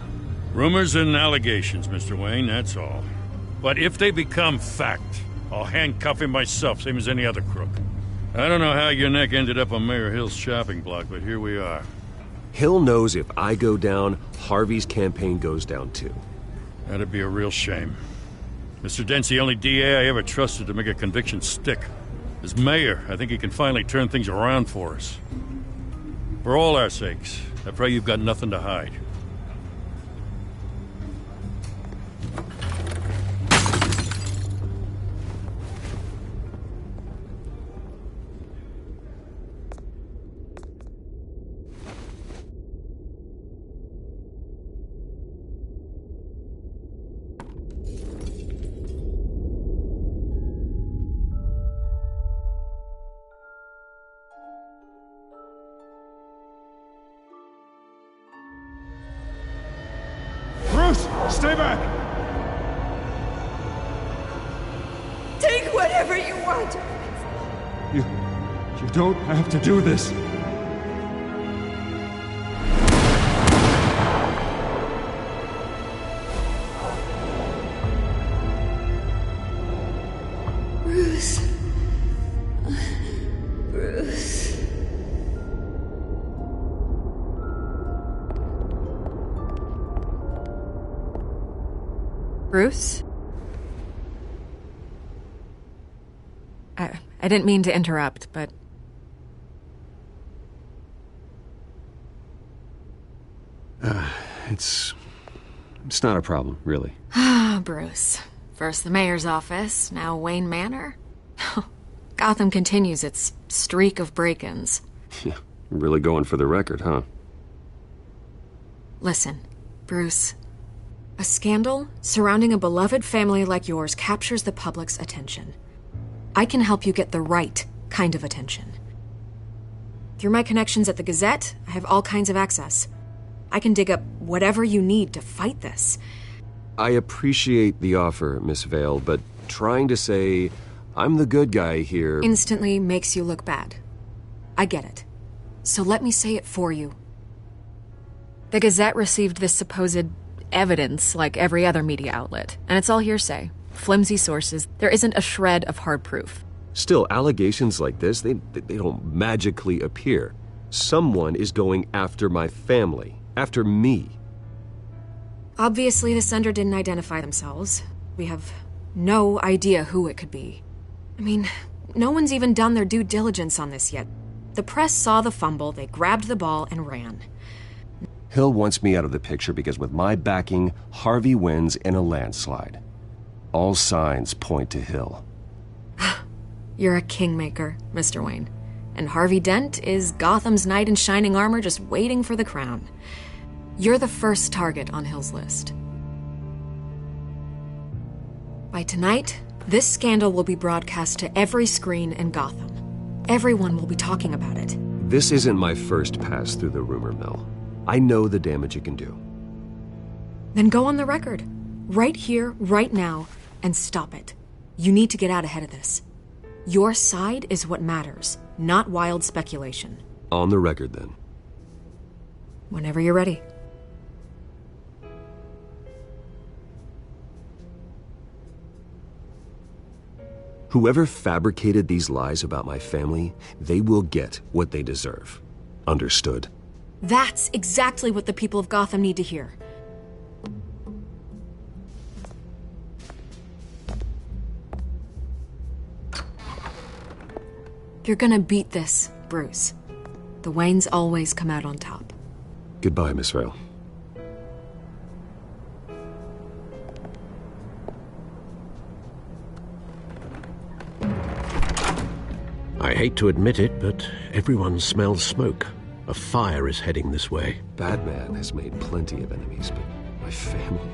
[SPEAKER 5] Rumors and allegations, Mr. Wayne, that's all. But if they become fact, I'll handcuff him myself, same as any other crook. I don't know how your neck ended up on Mayor Hill's shopping block, but here we are.
[SPEAKER 8] Hill knows if I go down, Harvey's campaign goes down too.
[SPEAKER 5] That'd be a real shame. Mr. Dent's the only DA I ever trusted to make a conviction stick. As mayor, I think he can finally turn things around for us. For all our sakes, I pray you've got nothing to hide.
[SPEAKER 4] Stay back!
[SPEAKER 12] Take whatever you want.
[SPEAKER 4] You don't have to do this.
[SPEAKER 12] Bruce. Bruce.
[SPEAKER 17] Bruce? I didn't mean to interrupt, but...
[SPEAKER 8] It's not a problem, really.
[SPEAKER 17] Ah, Bruce. First the mayor's office, now Wayne Manor. Gotham continues its streak of break-ins.
[SPEAKER 8] Yeah, really going for the record, huh?
[SPEAKER 17] Listen, Bruce. A scandal surrounding a beloved family like yours captures the public's attention. I can help you get the right kind of attention. Through my connections at the Gazette, I have all kinds of access. I can dig up whatever you need to fight this.
[SPEAKER 8] I appreciate the offer, Miss Vale, but trying to say I'm the good guy here
[SPEAKER 17] instantly makes you look bad. I get it. So let me say it for you. The Gazette received this supposed evidence like every other media outlet, and it's all hearsay. Flimsy sources. There isn't a shred of hard proof.
[SPEAKER 8] Still, allegations like this, they don't magically appear. Someone is going after my family, after me.
[SPEAKER 17] Obviously, the sender didn't identify themselves. We have no idea who it could be. I mean, no one's even done their due diligence on this yet. The press saw the fumble, they grabbed the ball and ran.
[SPEAKER 8] Hill wants me out of the picture because with my backing, Harvey wins in a landslide. All signs point to Hill.
[SPEAKER 17] You're a kingmaker, Mr. Wayne. And Harvey Dent is Gotham's knight in shining armor just waiting for the crown. You're the first target on Hill's list. By tonight, this scandal will be broadcast to every screen in Gotham. Everyone will be talking about it.
[SPEAKER 8] This isn't my first pass through the rumor mill. I know the damage it can do.
[SPEAKER 17] Then go on the record. Right here, right now, and stop it. You need to get out ahead of this. Your side is what matters, not wild speculation.
[SPEAKER 8] On the record, then.
[SPEAKER 17] Whenever you're ready.
[SPEAKER 8] Whoever fabricated these lies about my family, they will get what they deserve. Understood?
[SPEAKER 17] That's exactly what the people of Gotham need to hear. You're gonna beat this, Bruce. The Waynes always come out on top.
[SPEAKER 8] Goodbye, Miss Vale.
[SPEAKER 7] I hate to admit it, but everyone smells smoke. A fire is heading this way.
[SPEAKER 8] Batman has made plenty of enemies, but my family...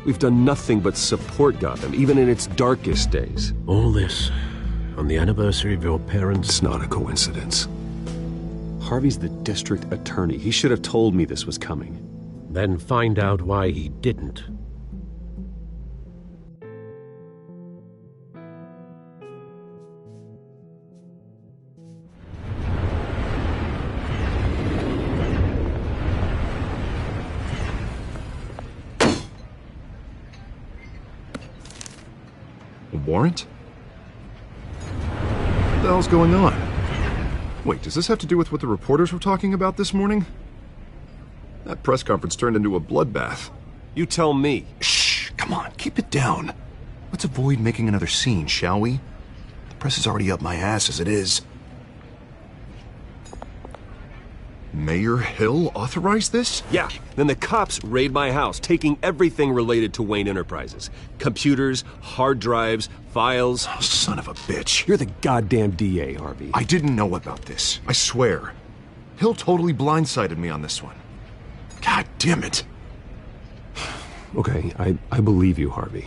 [SPEAKER 8] We've done nothing but support Gotham, even in its darkest days.
[SPEAKER 7] All this on the anniversary of your parents'...
[SPEAKER 8] It's not a coincidence. Harvey's the district attorney. He should have told me this was coming.
[SPEAKER 7] Then find out why he didn't.
[SPEAKER 10] A warrant? What the hell's going on? Wait, does this have to do with what the reporters were talking about this morning? That press conference turned into a bloodbath.
[SPEAKER 8] You tell me.
[SPEAKER 10] Shh, come on, keep it down. Let's avoid making another scene, shall we? The press is already up my ass as it is. Mayor Hill authorized this?
[SPEAKER 8] Yeah, then the cops raid my house, taking everything related to Wayne Enterprises. Computers, hard drives, files.
[SPEAKER 10] Oh, son of a bitch.
[SPEAKER 8] You're the goddamn DA, Harvey.
[SPEAKER 10] I didn't know about this. I swear. Hill totally blindsided me on this one. God damn it.
[SPEAKER 8] Okay, I believe you, Harvey.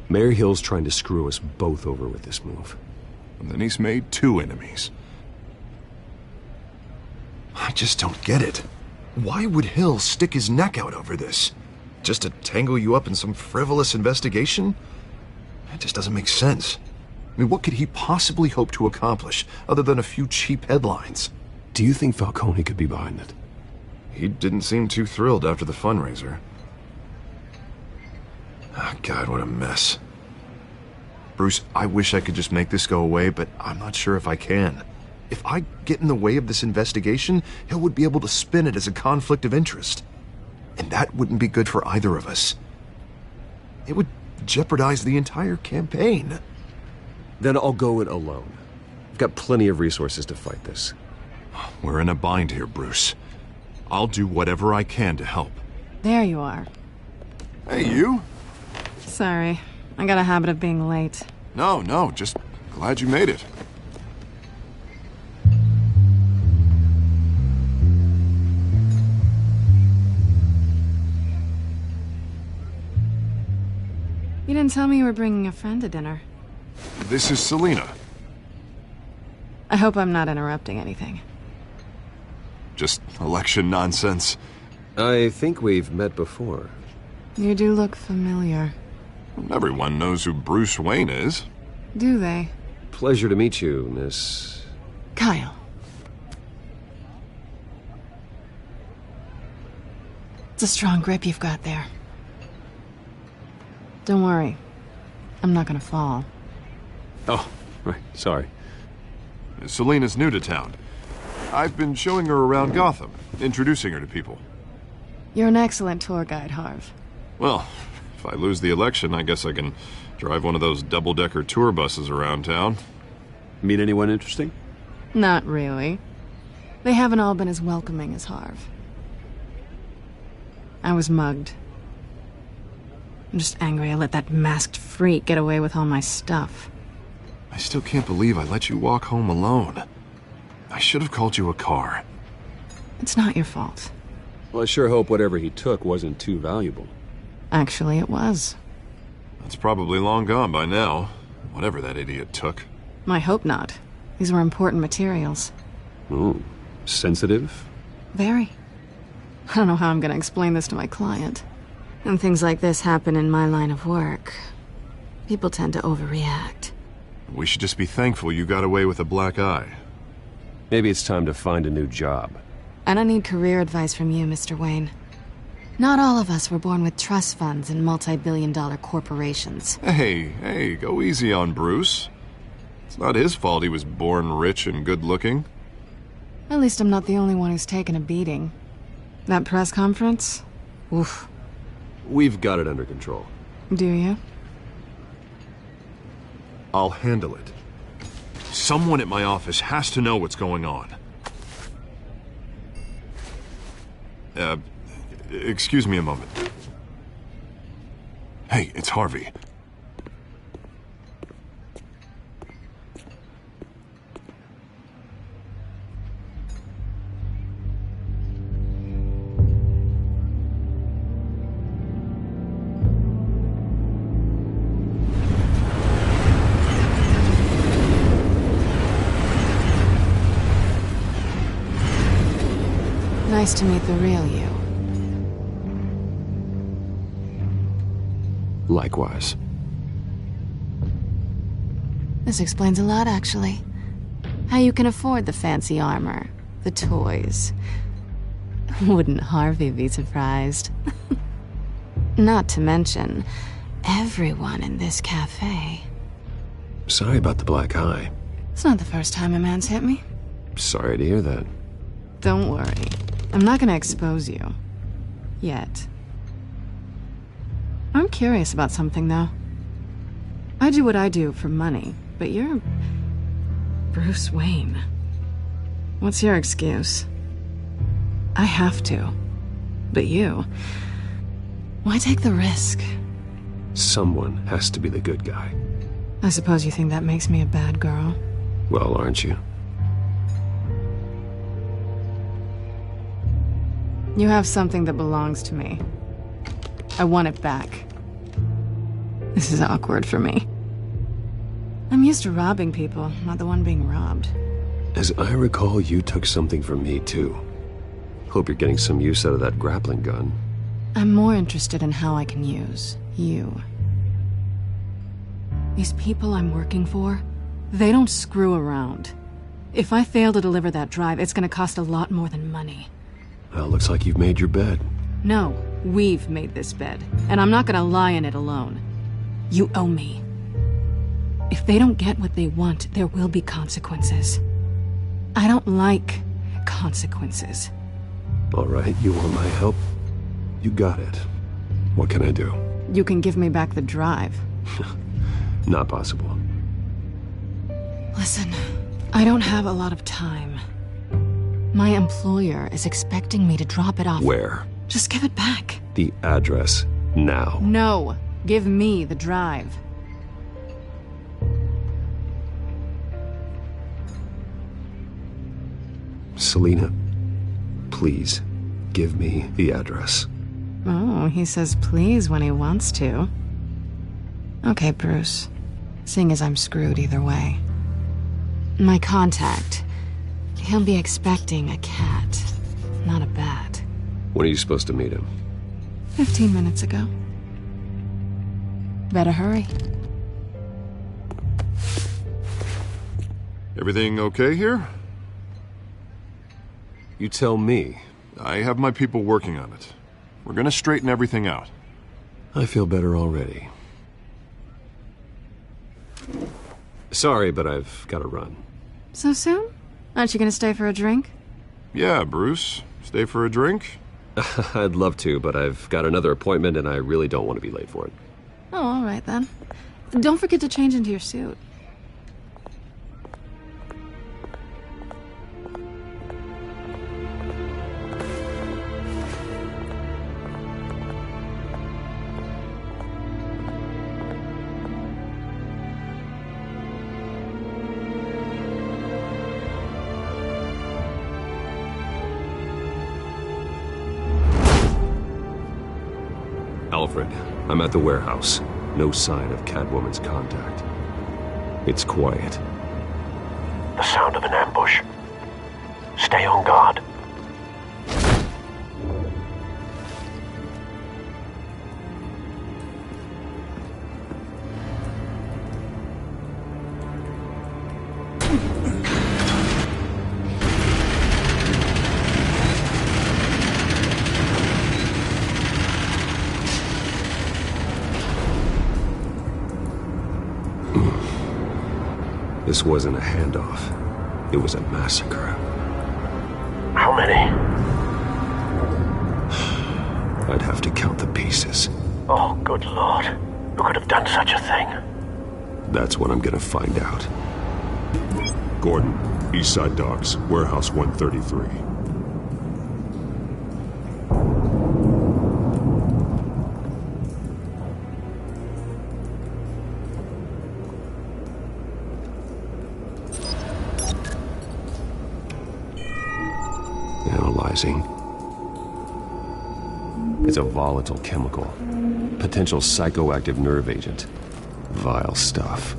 [SPEAKER 8] Mayor Hill's trying to screw us both over with this move.
[SPEAKER 10] And then he's made two enemies. I just don't get it. Why would Hill stick his neck out over this? Just to tangle you up in some frivolous investigation? That just doesn't make sense. I mean, what could he possibly hope to accomplish other than a few cheap headlines?
[SPEAKER 8] Do you think Falcone could be behind it?
[SPEAKER 10] He didn't seem too thrilled after the fundraiser. Oh, God, what a mess. Bruce, I wish I could just make this go away, but I'm not sure if I can. If I get in the way of this investigation, Hill would be able to spin it as a conflict of interest. And that wouldn't be good for either of us. It would jeopardize the entire campaign.
[SPEAKER 8] Then I'll go it alone. I've got plenty of resources to fight this.
[SPEAKER 10] We're in a bind here, Bruce. I'll do whatever I can to help.
[SPEAKER 9] There you are.
[SPEAKER 10] Hey, you?
[SPEAKER 9] Sorry. I got a habit of being late.
[SPEAKER 10] No, just glad you made it.
[SPEAKER 9] You didn't tell me you were bringing a friend to dinner.
[SPEAKER 10] This is Selina.
[SPEAKER 9] I hope I'm not interrupting anything.
[SPEAKER 10] Just election nonsense.
[SPEAKER 8] I think we've met before.
[SPEAKER 9] You do look familiar.
[SPEAKER 10] Everyone knows who Bruce Wayne is.
[SPEAKER 9] Do they?
[SPEAKER 8] Pleasure to meet you, Miss...
[SPEAKER 9] Kyle. It's a strong grip you've got there. Don't worry. I'm not gonna fall.
[SPEAKER 8] Oh, right. Sorry.
[SPEAKER 10] Selina's new to town. I've been showing her around Gotham, introducing her to people.
[SPEAKER 9] You're an excellent tour guide, Harv.
[SPEAKER 10] Well, if I lose the election, I guess I can drive one of those double-decker tour buses around town.
[SPEAKER 8] Meet anyone interesting?
[SPEAKER 9] Not really. They haven't all been as welcoming as Harv. I was mugged. I'm just angry I let that masked freak get away with all my stuff.
[SPEAKER 10] I still can't believe I let you walk home alone. I should have called you a car.
[SPEAKER 9] It's not your fault.
[SPEAKER 8] Well, I sure hope whatever he took wasn't too valuable.
[SPEAKER 9] Actually, it was.
[SPEAKER 10] It's probably long gone by now, whatever that idiot took.
[SPEAKER 9] I hope not. These were important materials.
[SPEAKER 8] Ooh, sensitive?
[SPEAKER 9] Very. I don't know how I'm gonna explain this to my client. And things like this happen in my line of work. People tend to overreact.
[SPEAKER 10] We should just be thankful you got away with a black eye.
[SPEAKER 8] Maybe it's time to find a new job.
[SPEAKER 9] I don't need career advice from you, Mr. Wayne. Not all of us were born with trust funds and multi-billion-dollar corporations.
[SPEAKER 10] Hey, go easy on Bruce. It's not his fault he was born rich and good-looking.
[SPEAKER 9] At least I'm not the only one who's taken a beating. That press conference? Oof.
[SPEAKER 8] We've got it under control.
[SPEAKER 9] Do you?
[SPEAKER 10] I'll handle it. Someone at my office has to know what's going on. Excuse me a moment. Hey, it's Harvey.
[SPEAKER 9] Nice to meet the real you.
[SPEAKER 8] Likewise.
[SPEAKER 9] This explains a lot, actually. How you can afford the fancy armor, the toys. Wouldn't Harvey be surprised? Not to mention, everyone in this cafe.
[SPEAKER 8] Sorry about the black eye.
[SPEAKER 9] It's not the first time a man's hit me.
[SPEAKER 8] Sorry to hear that.
[SPEAKER 9] Don't worry. I'm not gonna expose you. Yet. I'm curious about something, though. I do what I do for money, but you're... Bruce Wayne. What's your excuse? I have to. But you... Why take the risk?
[SPEAKER 8] Someone has to be the good guy.
[SPEAKER 9] I suppose you think that makes me a bad girl.
[SPEAKER 8] Well, aren't you?
[SPEAKER 9] You have something that belongs to me. I want it back. This is awkward for me. I'm used to robbing people, not the one being robbed.
[SPEAKER 8] As I recall, you took something from me, too. Hope you're getting some use out of that grappling gun.
[SPEAKER 9] I'm more interested in how I can use you. These people I'm working for, they don't screw around. If I fail to deliver that drive, it's gonna cost a lot more than money.
[SPEAKER 8] Well, looks like you've made your bed.
[SPEAKER 9] No, we've made this bed, and I'm not gonna lie in it alone. You owe me. If they don't get what they want, there will be consequences. I don't like consequences.
[SPEAKER 8] All right, you want my help? You got it. What can I do?
[SPEAKER 9] You can give me back the drive.
[SPEAKER 8] Not possible.
[SPEAKER 9] Listen, I don't have a lot of time. My employer is expecting me to drop it off.
[SPEAKER 8] Where?
[SPEAKER 9] Just give it back.
[SPEAKER 8] The address, now.
[SPEAKER 9] No, give me the drive.
[SPEAKER 8] Selina, please, give me the address.
[SPEAKER 9] Oh, he says please when he wants to. Okay, Bruce. seeing as I'm screwed either way. My contact, he'll be expecting a cat, not a bat.
[SPEAKER 8] When are you supposed to meet him?
[SPEAKER 9] 15 minutes ago. Better hurry.
[SPEAKER 10] Everything okay here?
[SPEAKER 8] You tell me.
[SPEAKER 10] I have my people working on it. We're gonna straighten everything out.
[SPEAKER 8] I feel better already. Sorry, but I've got to run.
[SPEAKER 9] So soon? Aren't you gonna stay for a drink?
[SPEAKER 10] Yeah, Bruce. Stay for a drink?
[SPEAKER 8] I'd love to, but I've got another appointment and I really don't want to be late for it.
[SPEAKER 9] Oh, all right then. Don't forget to change into your suit.
[SPEAKER 8] Alfred, I'm at the warehouse. No sign of Catwoman's contact. It's quiet.
[SPEAKER 20] The sound of an ambush. Stay on guard.
[SPEAKER 8] This wasn't a handoff. It was a massacre.
[SPEAKER 20] How many?
[SPEAKER 8] I'd have to count the pieces.
[SPEAKER 20] Oh, good Lord. Who could have done such a thing?
[SPEAKER 8] That's what I'm gonna find out.
[SPEAKER 2] Gordon, Eastside Docks, Warehouse 133.
[SPEAKER 8] Analyzing. It's a volatile chemical. Potential psychoactive nerve agent. Vile stuff.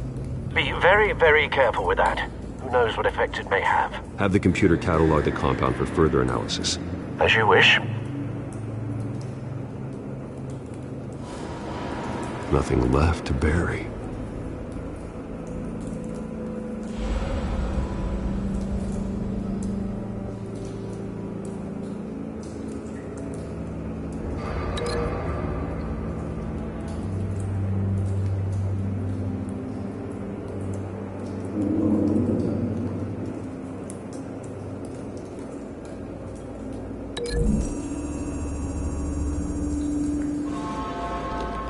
[SPEAKER 20] Be very, very careful with that. Who knows what effects it may have.
[SPEAKER 8] Have the computer catalog the compound for further analysis.
[SPEAKER 20] As you wish.
[SPEAKER 8] Nothing left to bury.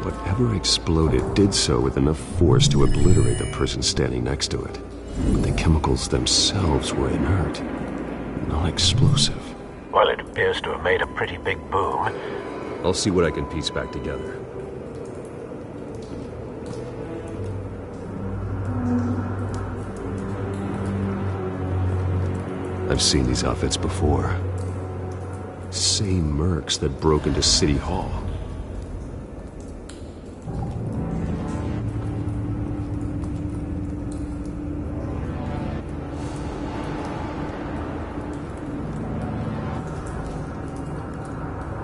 [SPEAKER 8] Whatever exploded did so with enough force to obliterate the person standing next to it. But the chemicals themselves were inert, not explosive.
[SPEAKER 20] Well, it appears to have made a pretty big boom.
[SPEAKER 8] I'll see what I can piece back together. I've seen these outfits before. Same mercs that broke into City Hall.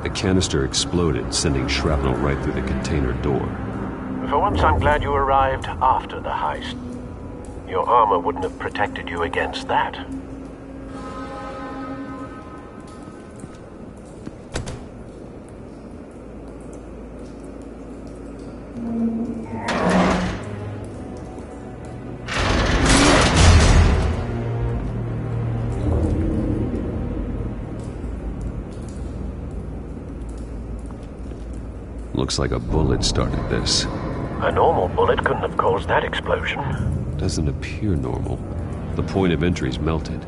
[SPEAKER 8] The canister exploded, sending shrapnel right through the container door.
[SPEAKER 20] For once, I'm glad you arrived after the heist. Your armor wouldn't have protected you against that.
[SPEAKER 8] Looks like a bullet started this.
[SPEAKER 20] A normal bullet couldn't have caused that explosion.
[SPEAKER 8] Doesn't appear normal. The point of entry's melted.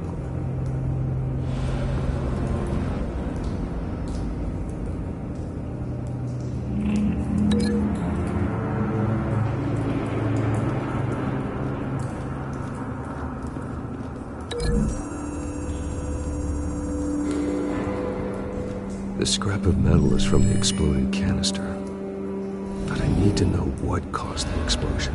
[SPEAKER 8] The scrap of metal is from the exploded canister. But I need to know what caused the explosion.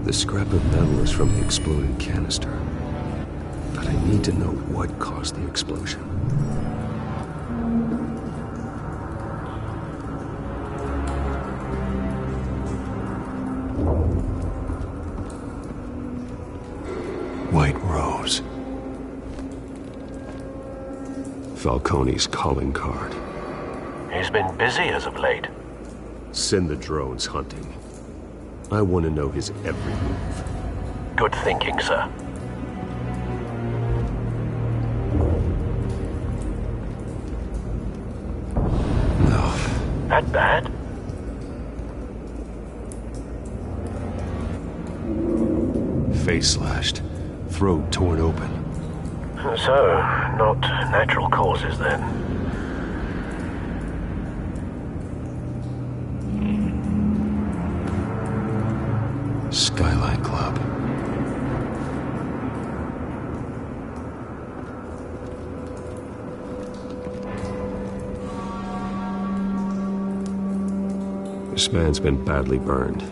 [SPEAKER 8] The scrap of metal is from the exploded canister. But I need to know what caused the explosion. White Rose. Falcone's calling card.
[SPEAKER 20] He's been busy as of late.
[SPEAKER 8] Send the drones hunting. I want to know his every move.
[SPEAKER 20] Good thinking, sir.
[SPEAKER 8] No.
[SPEAKER 20] That bad?
[SPEAKER 8] Face slashed. Throat torn open.
[SPEAKER 20] So, not natural causes then.
[SPEAKER 8] Skyline Club. This man's been badly burned.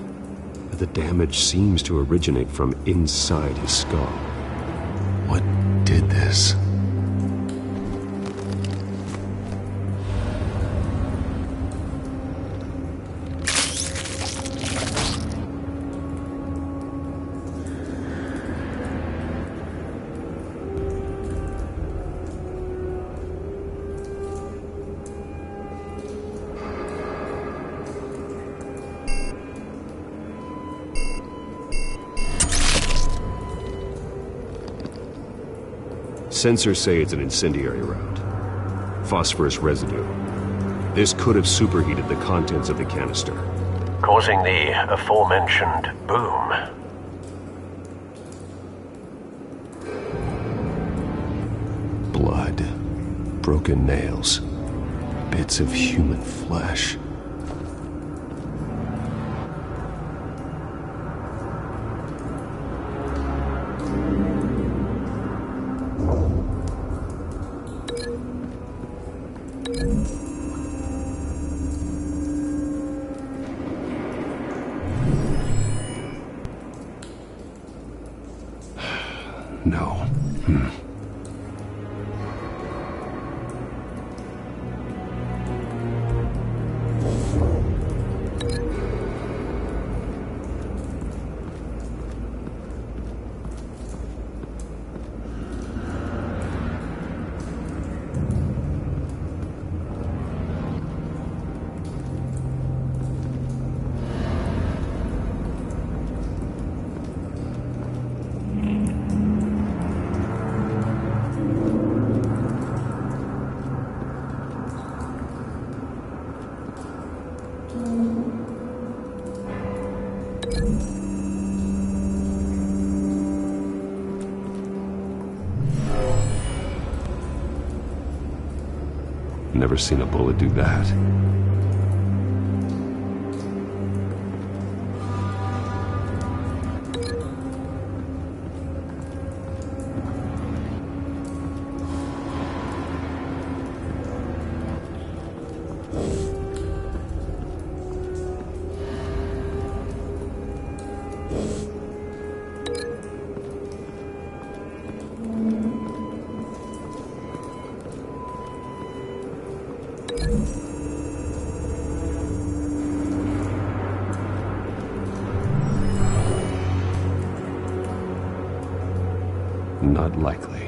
[SPEAKER 8] The damage seems to originate from inside his skull. What did this? Sensors say it's an incendiary round. Phosphorus residue. This could have superheated the contents of the canister,
[SPEAKER 20] causing the aforementioned boom.
[SPEAKER 8] Blood. Broken nails. Bits of human flesh. No. Never seen a bullet do that. Not likely.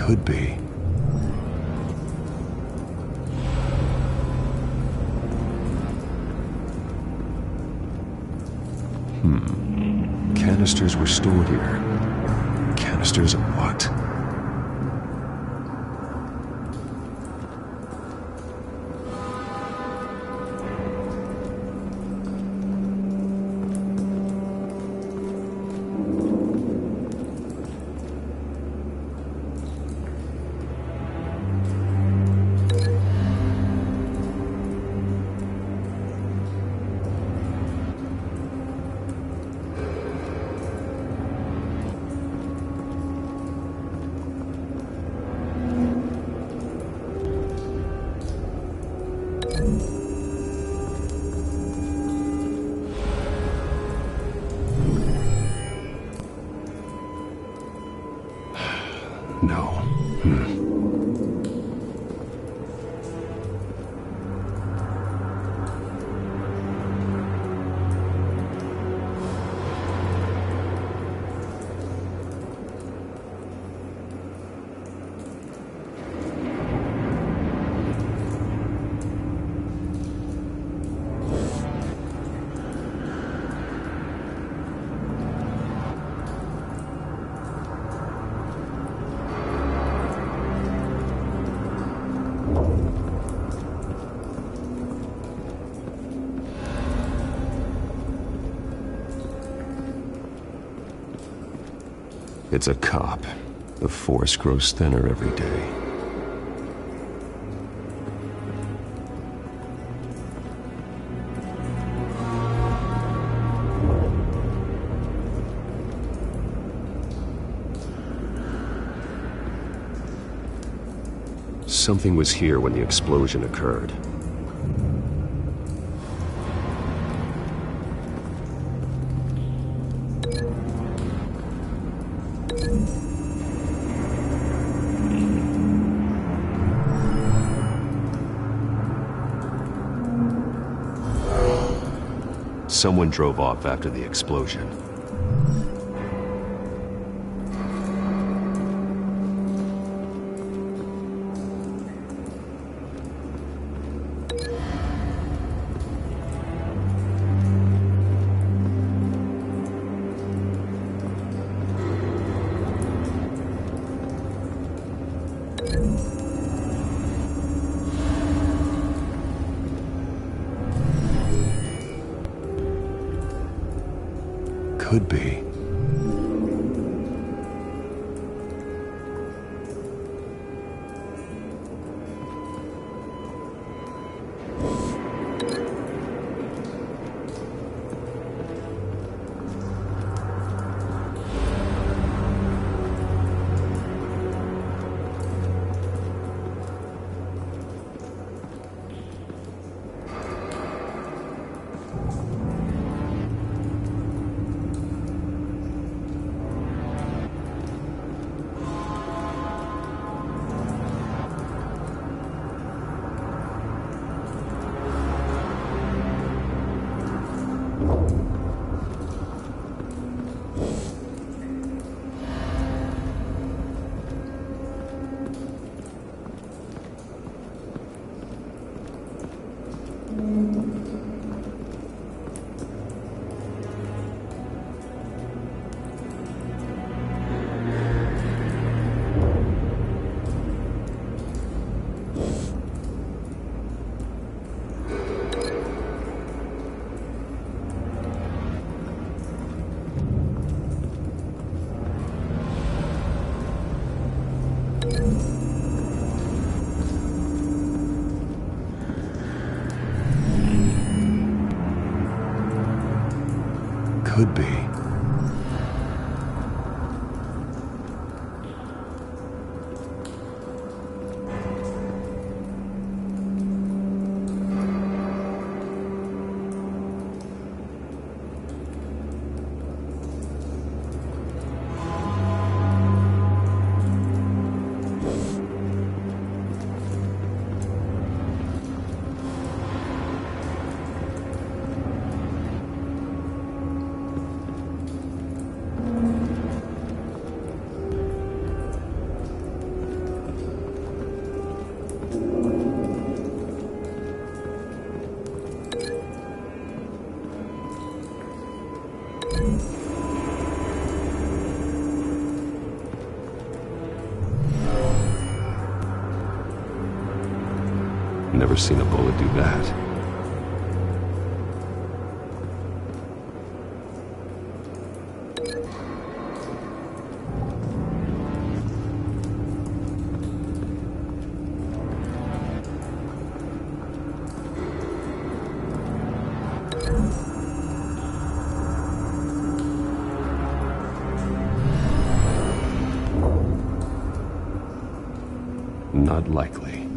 [SPEAKER 8] Could be. Canisters were stored here. Canisters of what? No. It's a cop. The force grows thinner every day. Something was here when the explosion occurred. Someone drove off after the explosion. Could be. Could be. Never seen a bullet do that. Not likely.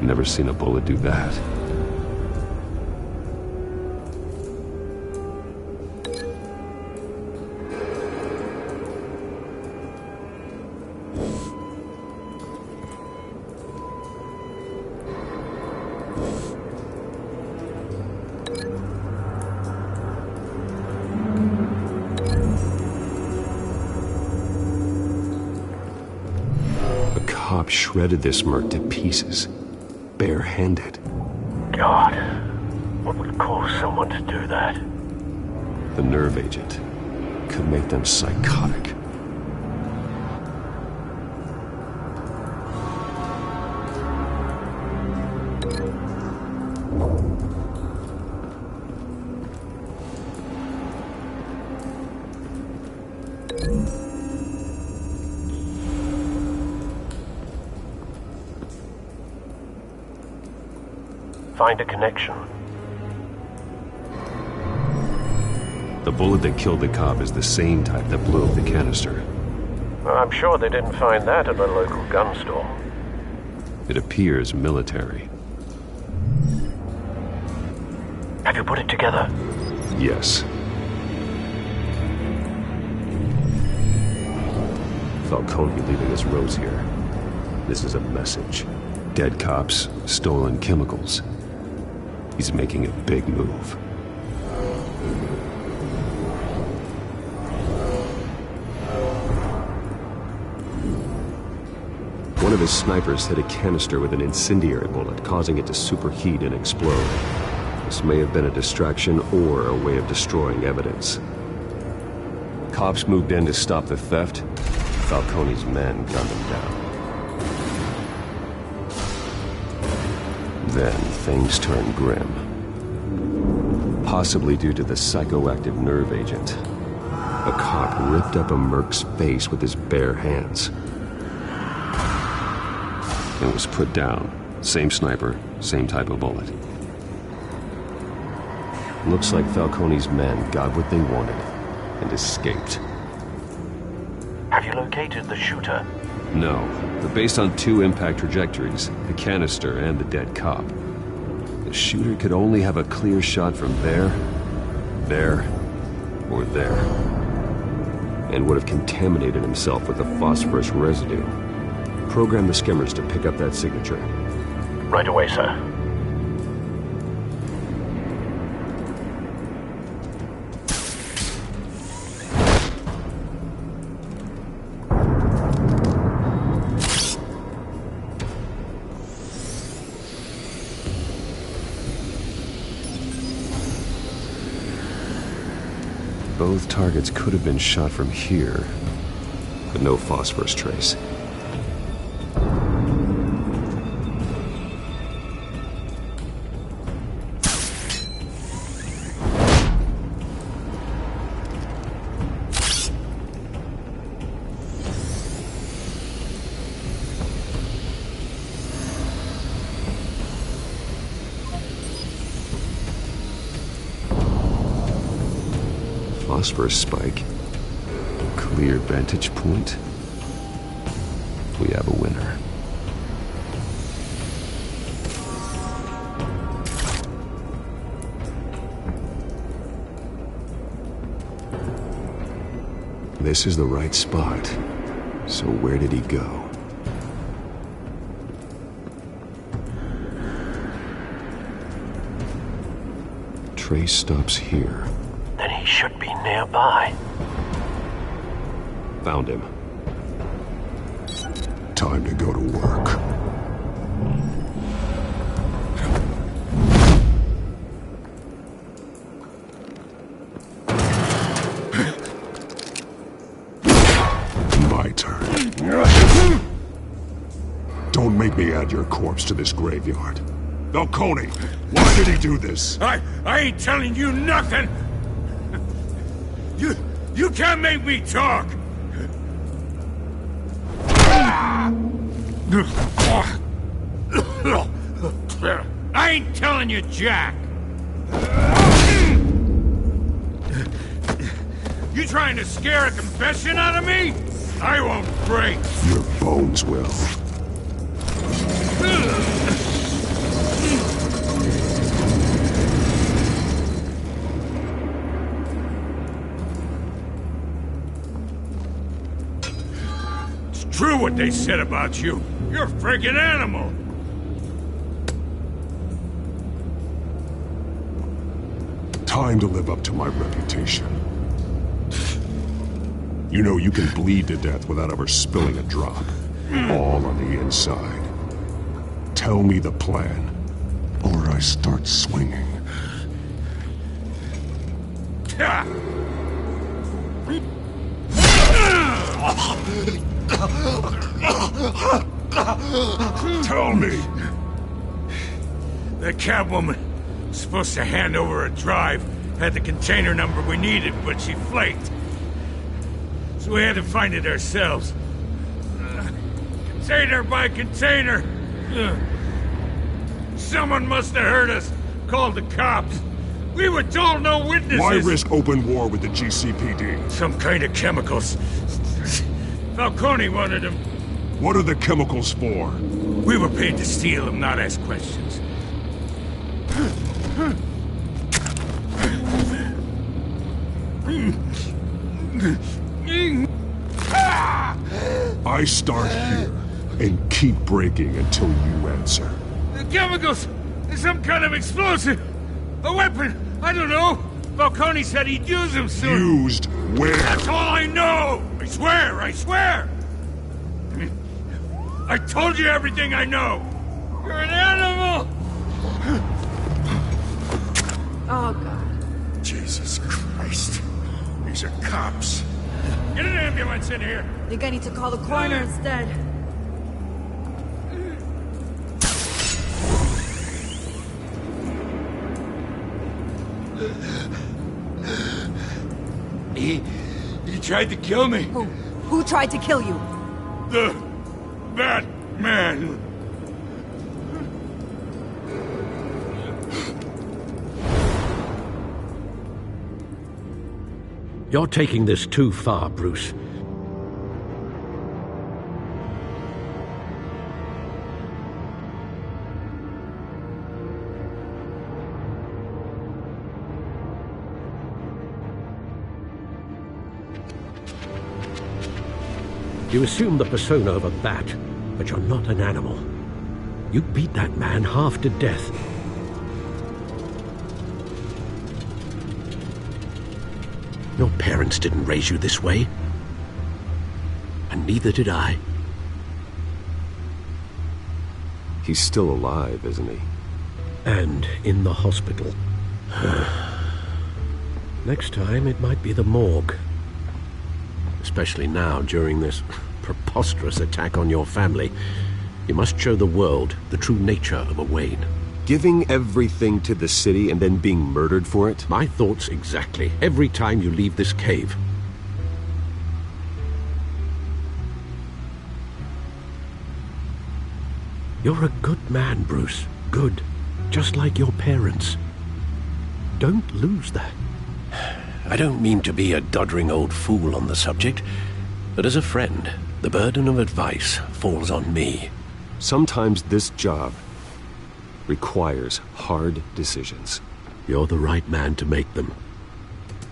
[SPEAKER 8] Never seen a bullet do that. A cop shredded this merc to pieces. Bare-handed.
[SPEAKER 20] God, what would cause someone to do that?
[SPEAKER 8] The nerve agent could make them psychotic.
[SPEAKER 20] Find a connection.
[SPEAKER 8] The bullet that killed the cop is the same type that blew up the canister.
[SPEAKER 20] I'm sure they didn't find that at a local gun store.
[SPEAKER 8] It appears military.
[SPEAKER 20] Have you put it together?
[SPEAKER 8] Yes. Falcone leaving us rose here. This is a message. Dead cops, stolen chemicals. He's making a big move. One of his snipers hit a canister with an incendiary bullet, causing it to superheat and explode. This may have been a distraction or a way of destroying evidence. Cops moved in to stop the theft. Falcone's men gunned him down. Then things turned grim. Possibly due to the psychoactive nerve agent. A cop ripped up a merc's face with his bare hands. It was put down. Same sniper, same type of bullet. Looks like Falcone's men got what they wanted and escaped.
[SPEAKER 20] Have you located the shooter?
[SPEAKER 8] No, but based on two impact trajectories, the canister and the dead cop, the shooter could only have a clear shot from there, or there, and would have contaminated himself with the phosphorus residue. Program the skimmers to pick up that signature.
[SPEAKER 20] Right away, sir.
[SPEAKER 8] Both targets could have been shot from here, but no phosphorus trace. Phosphorus spike. Clear vantage point. We have a winner. This is the right spot. So where did he go? Trace stops here.
[SPEAKER 20] Then he should be nearby.
[SPEAKER 8] Found him.
[SPEAKER 2] Time to go to work. My turn. Don't make me add your corpse to this graveyard. Falcone, why did he do this?
[SPEAKER 5] I ain't telling you nothing! You can't make me talk! I ain't telling you, Jack! You trying to scare a confession out of me? I won't break!
[SPEAKER 2] Your bones will.
[SPEAKER 5] True what they said about you. You're a friggin' animal.
[SPEAKER 2] Time to live up to my reputation. You know you can bleed to death without ever spilling a drop. All on the inside. Tell me the plan, or I start swinging. Tell me!
[SPEAKER 5] The Catwoman was supposed to hand over a drive, had the container number we needed, but she flaked. So we had to find it ourselves. Container by container. Someone must have heard us, called the cops. We were told no witnesses.
[SPEAKER 2] Why risk open war with the GCPD?
[SPEAKER 5] Some kind of chemicals. Falcone wanted them.
[SPEAKER 2] What are the chemicals for?
[SPEAKER 5] We were paid to steal them, not ask questions.
[SPEAKER 2] I start here and keep breaking until you answer.
[SPEAKER 5] The chemicals! Some kind of explosive! A weapon! I don't know! Falcone said he'd use them soon!
[SPEAKER 2] Used where?
[SPEAKER 5] That's all I know! I swear! I swear! I told you everything I know! You're an animal!
[SPEAKER 9] Oh, God.
[SPEAKER 5] Jesus Christ. These are cops. Get an ambulance in here!
[SPEAKER 18] I think I need to call the coroner instead.
[SPEAKER 5] He tried to kill me.
[SPEAKER 18] Who tried to kill you?
[SPEAKER 5] The Batman.
[SPEAKER 7] You're taking this too far, Bruce. You assume the persona of a bat, but you're not an animal. You beat that man half to death. Your parents didn't raise you this way. And neither did I.
[SPEAKER 8] He's still alive, isn't he?
[SPEAKER 7] And in the hospital. Next time, it might be the morgue. Especially now, during this preposterous attack on your family. You must show the world the true nature of a Wayne.
[SPEAKER 8] Giving everything to the city and then being murdered for it?
[SPEAKER 7] My thoughts exactly. Every time you leave this cave. You're a good man, Bruce. Good. Just like your parents. Don't lose that. I don't mean to be a doddering old fool on the subject, but as a friend, the burden of advice falls on me.
[SPEAKER 8] Sometimes this job requires hard decisions.
[SPEAKER 7] You're the right man to make them.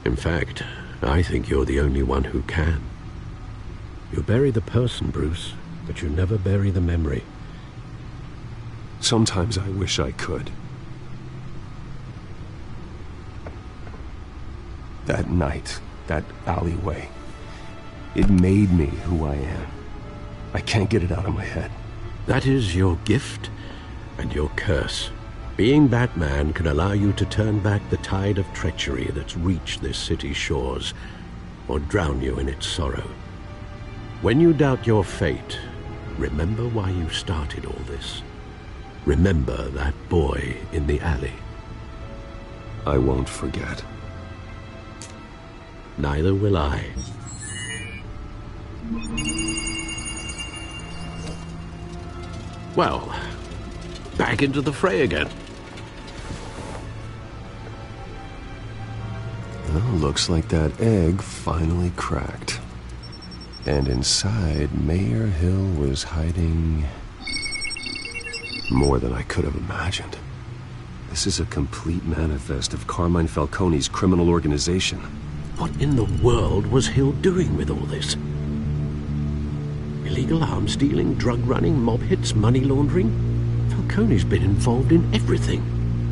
[SPEAKER 7] In fact, I think you're the only one who can. You bury the person, Bruce, but you never bury the memory.
[SPEAKER 8] Sometimes I wish I could. That night, that alleyway, it made me who I am. I can't get it out of my head.
[SPEAKER 7] That is your gift and your curse. Being Batman can allow you to turn back the tide of treachery that's reached this city's shores, or drown you in its sorrow. When you doubt your fate, remember why you started all this. Remember that boy in the alley.
[SPEAKER 8] I won't forget.
[SPEAKER 7] Neither will I. Well, back into the fray again.
[SPEAKER 8] Well, looks like that egg finally cracked. And inside, Mayor Hill was hiding more than I could have imagined. This is a complete manifest of Carmine Falcone's criminal organization.
[SPEAKER 7] What in the world was Hill doing with all this? Illegal arms dealing, drug running, mob hits, money laundering? Falcone's been involved in everything.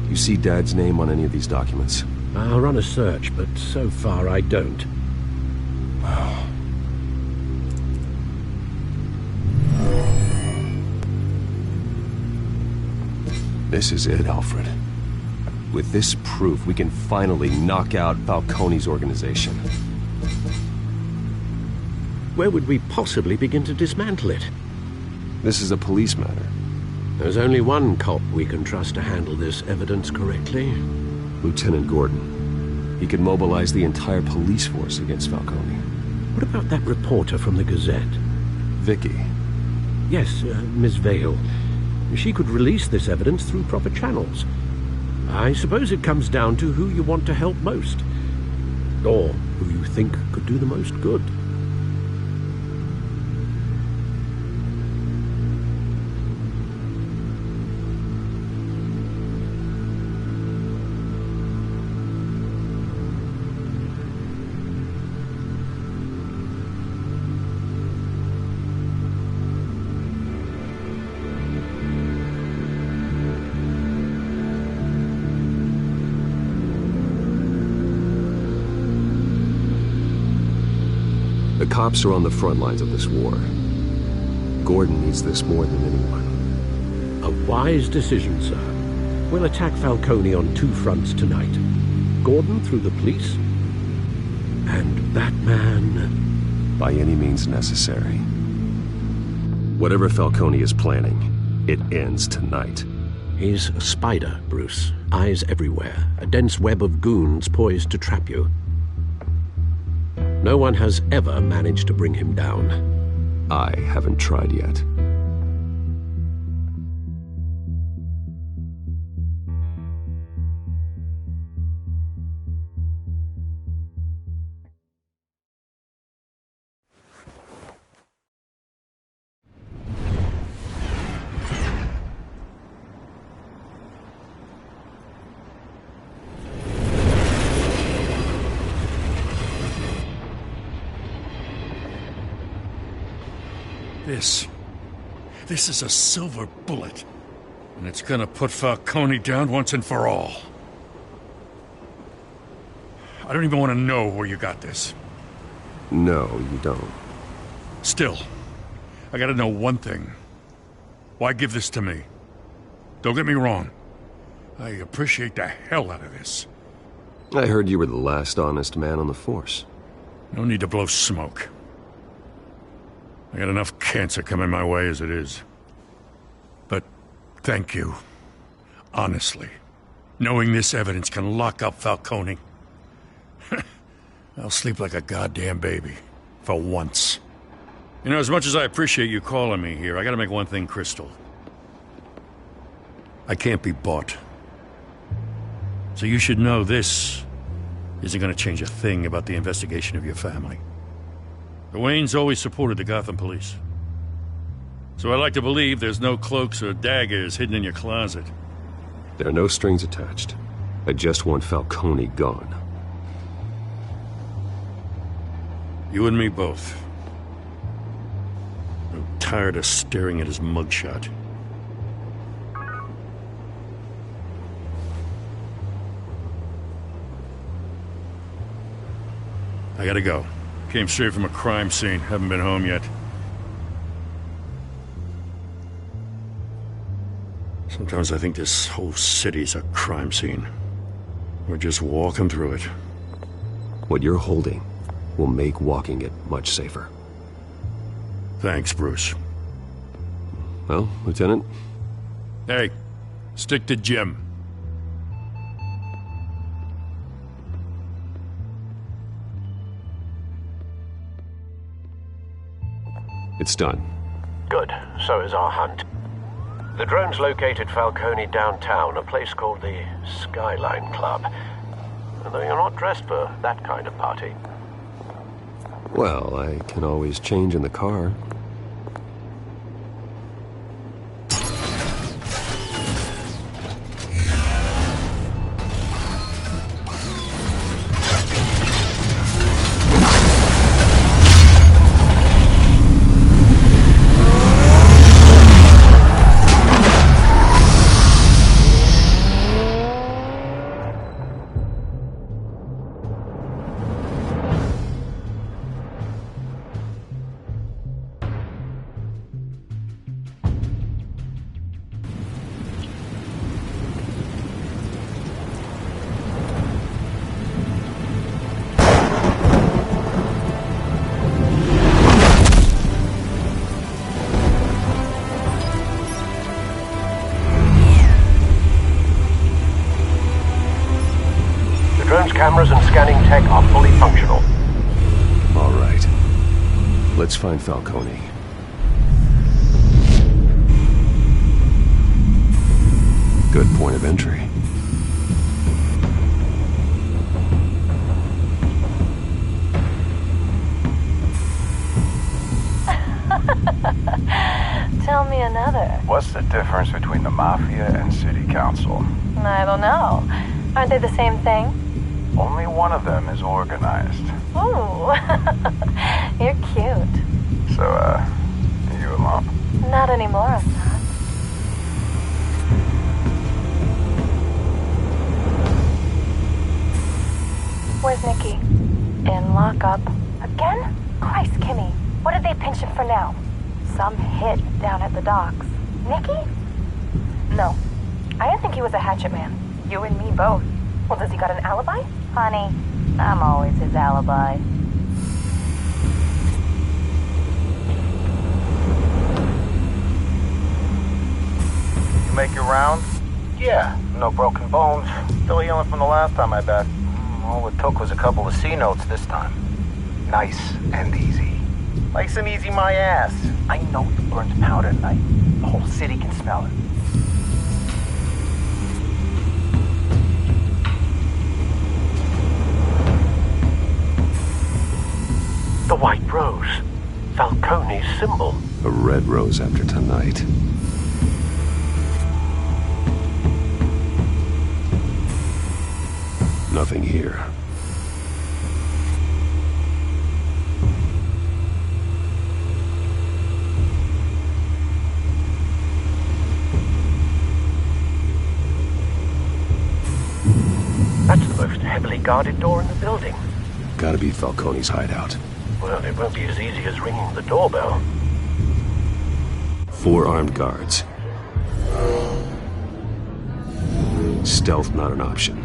[SPEAKER 8] You see Dad's name on any of these documents?
[SPEAKER 7] I'll run a search, but so far I don't.
[SPEAKER 8] This is it, Alfred. With this proof, we can finally knock out Falcone's organization.
[SPEAKER 7] Where would we possibly begin to dismantle it?
[SPEAKER 8] This is a police matter.
[SPEAKER 7] There's only one cop we can trust to handle this evidence correctly.
[SPEAKER 8] Lieutenant Gordon. He could mobilize the entire police force against Falcone.
[SPEAKER 7] What about that reporter from the Gazette?
[SPEAKER 8] Vicky.
[SPEAKER 7] Yes, Miss Vale. She could release this evidence through proper channels. I suppose it comes down to who you want to help most. Or who you think could do the most good.
[SPEAKER 8] The cops are on the front lines of this war. Gordon needs this more than anyone.
[SPEAKER 7] A wise decision, sir. We'll attack Falcone on two fronts tonight. Gordon through the police, and Batman...
[SPEAKER 8] by any means necessary. Whatever Falcone is planning, it ends tonight.
[SPEAKER 7] He's a spider, Bruce. Eyes everywhere. A dense web of goons poised to trap you. No one has ever managed to bring him down.
[SPEAKER 8] I haven't tried yet.
[SPEAKER 5] This is a silver bullet. And it's gonna put Falcone down once and for all. I don't even want to know where you got this.
[SPEAKER 8] No, you don't.
[SPEAKER 5] Still, I gotta know one thing. Why give this to me? Don't get me wrong. I appreciate the hell out of this.
[SPEAKER 8] I heard you were the last honest man on the force.
[SPEAKER 5] No need to blow smoke. I got enough cancer coming my way as it is. But thank you. Honestly. Knowing this evidence can lock up Falcone. I'll sleep like a goddamn baby. For once. You know, as much as I appreciate you calling me here, I gotta make one thing crystal. I can't be bought. So you should know this isn't gonna change a thing about the investigation of your family. The Waynes always supported the Gotham police. So I like to believe there's no cloaks or daggers hidden in your closet.
[SPEAKER 8] There are no strings attached. I just want Falcone gone.
[SPEAKER 5] You and me both. I'm tired of staring at his mugshot. I gotta go. Came straight from a crime scene. Haven't been home yet. Sometimes I think this whole city's a crime scene. We're just walking through it.
[SPEAKER 8] What you're holding will make walking it much safer.
[SPEAKER 5] Thanks, Bruce.
[SPEAKER 8] Well, Lieutenant?
[SPEAKER 5] Hey, stick to Jim.
[SPEAKER 8] It's done.
[SPEAKER 20] Good. So is our hunt. The drones located Falcone downtown, a place called the Skyline Club. Although you're not dressed for that kind of party.
[SPEAKER 8] Well, I can always change in the car.
[SPEAKER 20] Cameras and scanning tech are fully functional.
[SPEAKER 8] All right. Let's find Falcone. Good point of entry.
[SPEAKER 21] Tell me another.
[SPEAKER 22] What's the difference between the Mafia and City Council?
[SPEAKER 21] I don't know. Aren't they the same thing?
[SPEAKER 22] Only one of them is organized.
[SPEAKER 21] Ooh, you're cute.
[SPEAKER 22] So, are you alone?
[SPEAKER 21] Not anymore, I'm not. Where's Nikki? In lockup. Again? Christ, Kimmy. What did they pinch him for now? Some hit down at the docks. Nikki? No. I didn't think he was a hatchet man. You and me both. Well, does he got an alibi? Honey, I'm always his alibi.
[SPEAKER 22] You make your rounds? Yeah, no broken bones. Still healing from the last time, I bet. All it took was a couple of C notes this time. Nice and easy. Nice and easy my ass. I know the burnt powder tonight. The whole city can smell it.
[SPEAKER 20] The white rose. Falcone's symbol.
[SPEAKER 8] A red rose after tonight. Nothing here.
[SPEAKER 20] That's the most heavily guarded door in the building.
[SPEAKER 8] Gotta be Falcone's hideout.
[SPEAKER 20] Well, it won't be as easy as ringing the doorbell.
[SPEAKER 8] 4 armed guards. Stealth not an option.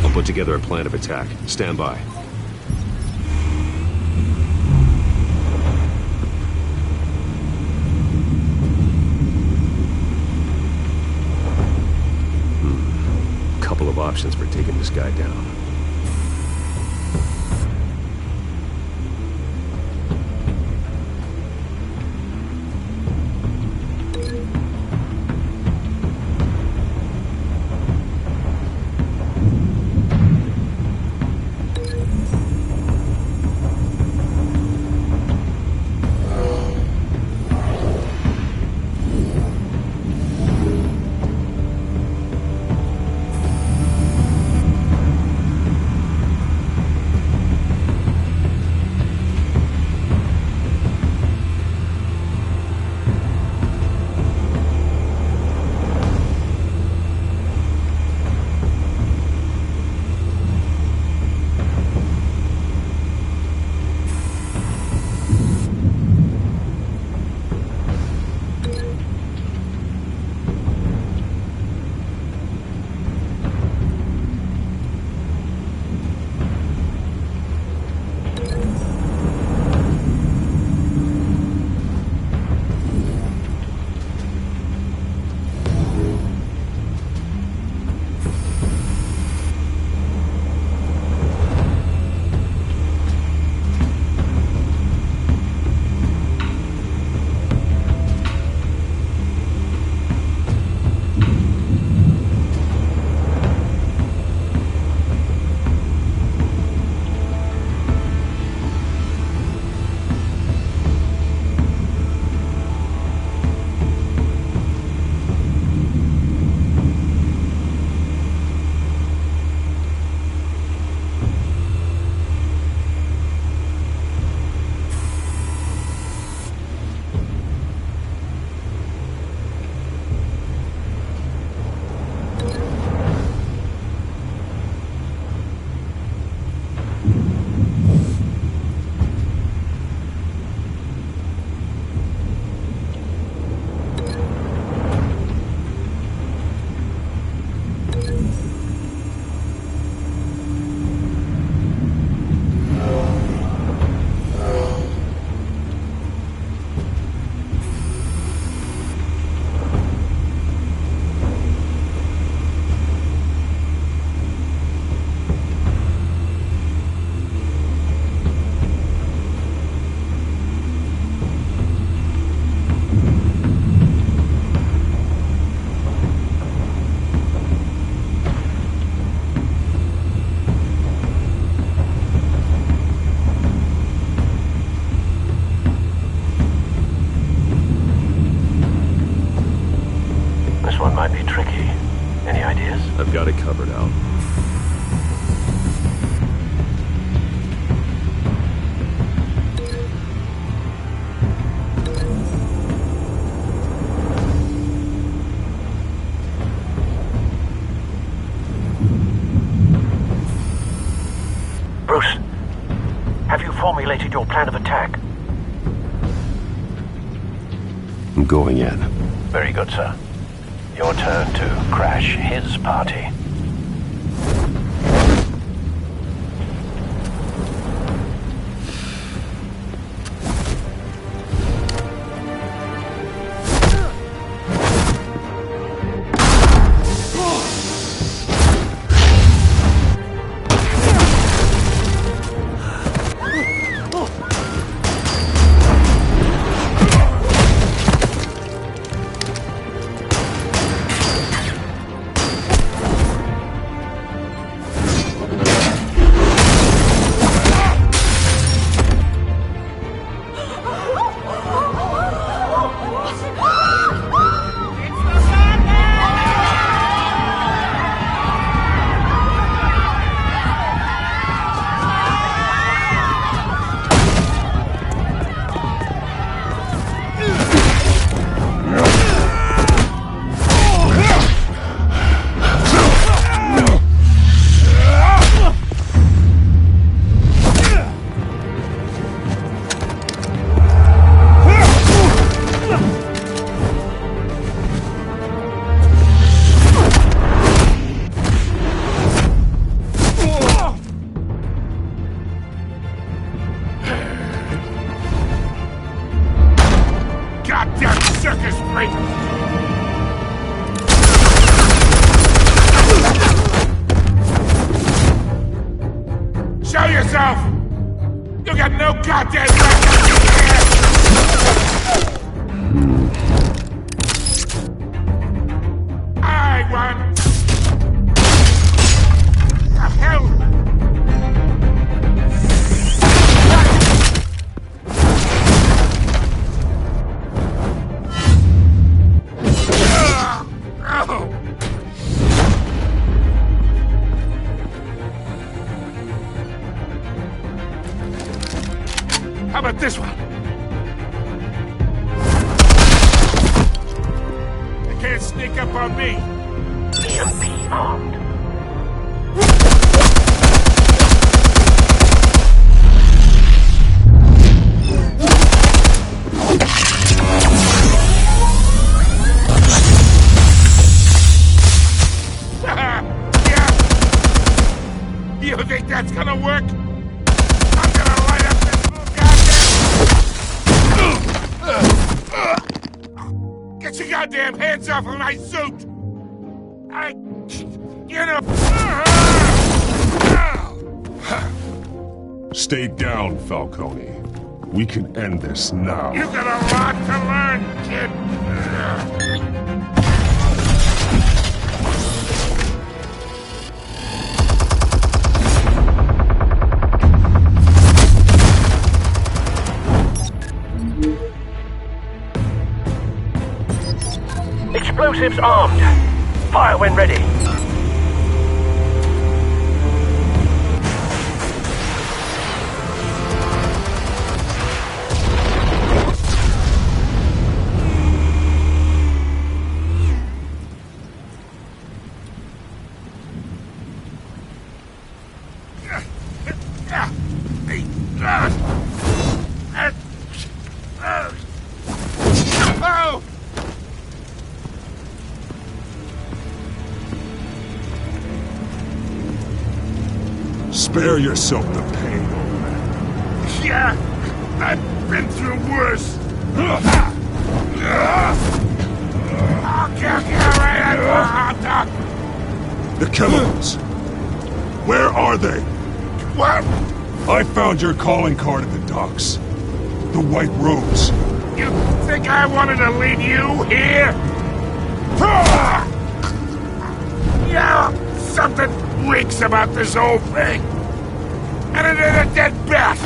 [SPEAKER 8] I'll put together a plan of attack. Stand by. Couple of options for taking this guy down. I've got it covered, Al.
[SPEAKER 20] Bruce, have you formulated your plan of attack?
[SPEAKER 8] I'm going in.
[SPEAKER 20] Very good, sir. Your turn to crash his party.
[SPEAKER 13] Wait! Show yourself! You got no goddamn I won! The hell? How about this one? They can't sneak up on me.
[SPEAKER 20] EMP armed.
[SPEAKER 13] Yeah. You think that's gonna work? I'm gonna light up this goddamn... Get your goddamn hands off of my suit!
[SPEAKER 2] Stay down, Falcone. We can end this now.
[SPEAKER 13] You got a lot to learn, kid!
[SPEAKER 20] Explosives armed. Fire when ready.
[SPEAKER 13] Oh!
[SPEAKER 2] Spare yourself the pain, old man.
[SPEAKER 13] Yeah, I've been through worse. I'll kill you right at the hot dog.
[SPEAKER 2] The chemicals. Where are they?
[SPEAKER 13] What?
[SPEAKER 2] I found your calling card at the docks. The White Rose.
[SPEAKER 13] You think I wanted to leave you here? Yeah, something reeks about this whole thing. And it is a dead bat.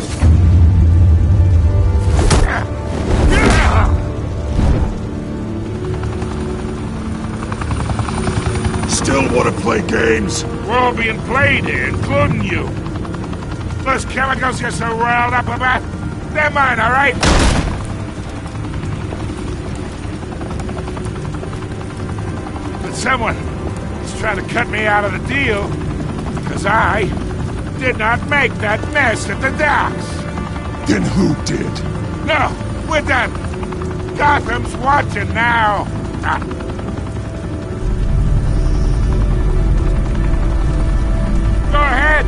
[SPEAKER 2] Still want to play games?
[SPEAKER 13] We're all being played here, including you. Those chemicals you're so riled up about, they're mine, all right? But someone is trying to cut me out of the deal because I did not make that mess at the docks.
[SPEAKER 2] Then who did?
[SPEAKER 13] No, we're done. Gotham's watching now. Go ahead.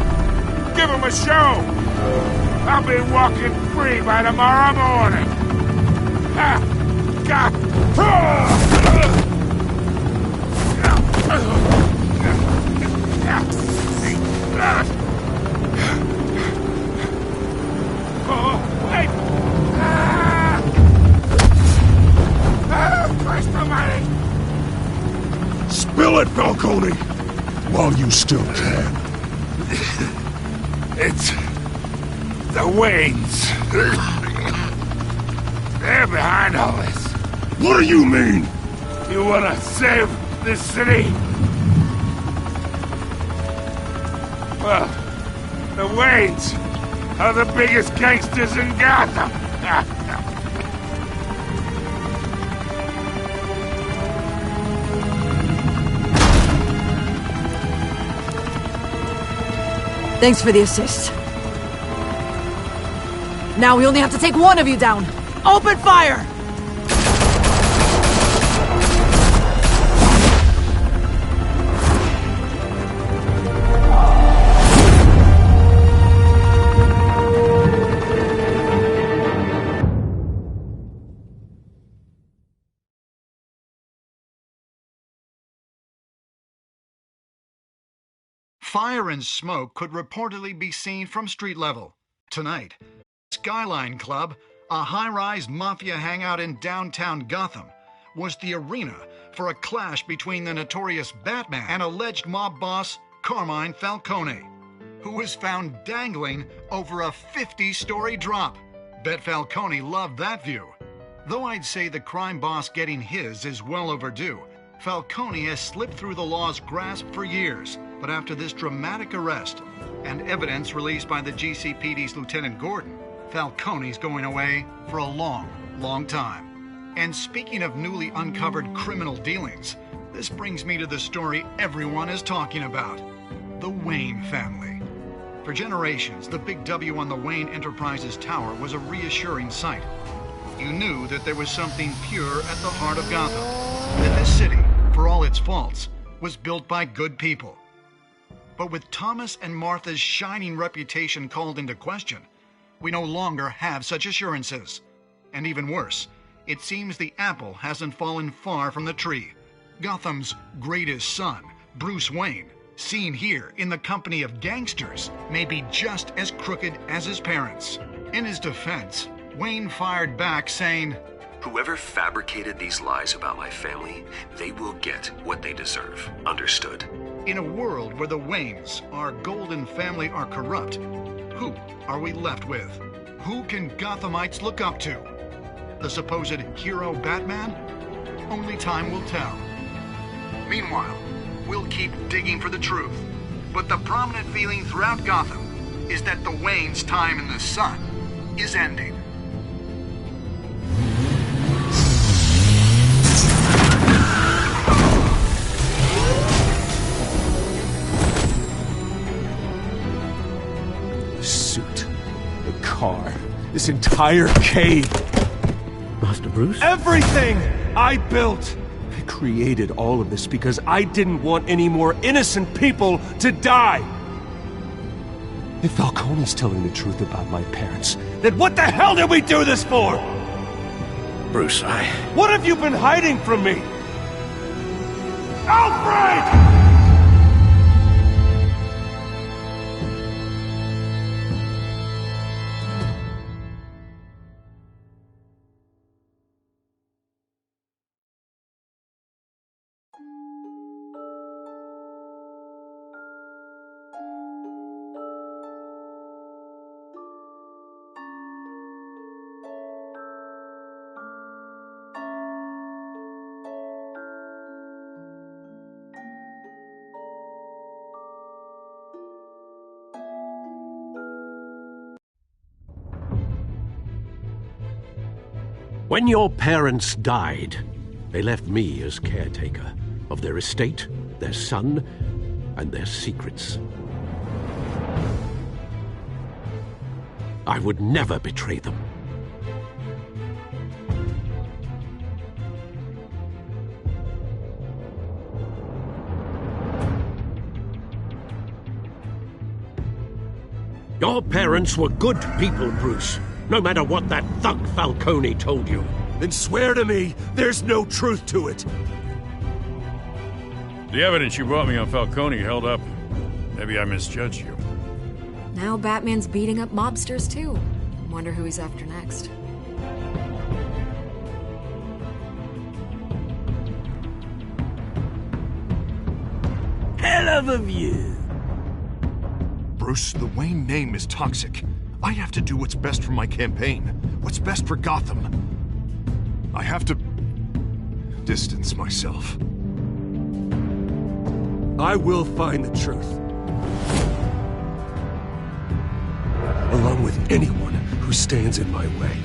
[SPEAKER 13] Give him a show. I'll be walking free by tomorrow morning. God. Oh, wait. Christ almighty.
[SPEAKER 2] Spill it, Falcone! While you still can.
[SPEAKER 13] It's the Waynes. They're behind all this.
[SPEAKER 2] What do you mean?
[SPEAKER 13] You want to save this city? Well, the Waynes are the biggest gangsters in Gotham.
[SPEAKER 18] Thanks for the assist. Now we only have to take one of you down. Open fire!
[SPEAKER 14] Fire and smoke could reportedly be seen from street level. Tonight, Skyline Club, a high-rise mafia hangout in downtown Gotham, was the arena for a clash between the notorious Batman and alleged mob boss Carmine Falcone, who was found dangling over a 50-story drop. Bet Falcone loved that view. Though I'd say the crime boss getting his is well overdue, Falcone has slipped through the law's grasp for years. But after this dramatic arrest and evidence released by the GCPD's Lieutenant Gordon, Falcone's going away for a long, long time. And speaking of newly uncovered criminal dealings, this brings me to the story everyone is talking about: the Wayne family. For generations, the big W on the Wayne Enterprises Tower was a reassuring sight. You knew that there was something pure at the heart of Gotham, that this city, for all its faults, was built by good people. But with Thomas and Martha's shining reputation called into question, we no longer have such assurances. And even worse, it seems the apple hasn't fallen far from the tree. Gotham's greatest son, Bruce Wayne, seen here in the company of gangsters, may be just as crooked as his parents. In his defense, Wayne fired back saying,
[SPEAKER 1] "Whoever fabricated these lies about my family, they will get what they deserve. Understood?"
[SPEAKER 14] In a world where the Waynes, our golden family, are corrupt, who are we left with? Who can Gothamites look up to? The supposed hero Batman? Only time will tell. Meanwhile, we'll keep digging for the truth. But the prominent feeling throughout Gotham is that the Waynes' time in the sun is ending.
[SPEAKER 2] Car, this entire cave.
[SPEAKER 7] Master Bruce?
[SPEAKER 2] Everything I built! I created all of this because I didn't want any more innocent people to die! If Falcone's telling the truth about my parents, then what the hell did we do this for?
[SPEAKER 7] Bruce,
[SPEAKER 2] What have you been hiding from me? Alfred!
[SPEAKER 7] When your parents died, they left me as caretaker of their estate, their son, and their secrets. I would never betray them. Your parents were good people, Bruce. No matter what that thug Falcone told you.
[SPEAKER 2] Then swear to me there's no truth to it.
[SPEAKER 5] The evidence you brought me on Falcone held up. Maybe I misjudged you.
[SPEAKER 17] Now Batman's beating up mobsters, too. Wonder who he's after next.
[SPEAKER 6] Hell of a view.
[SPEAKER 19] Bruce, the Wayne name is toxic. I have to do what's best for my campaign. What's best for Gotham. I have to distance myself.
[SPEAKER 2] I will find the truth. Along with anyone who stands in my way.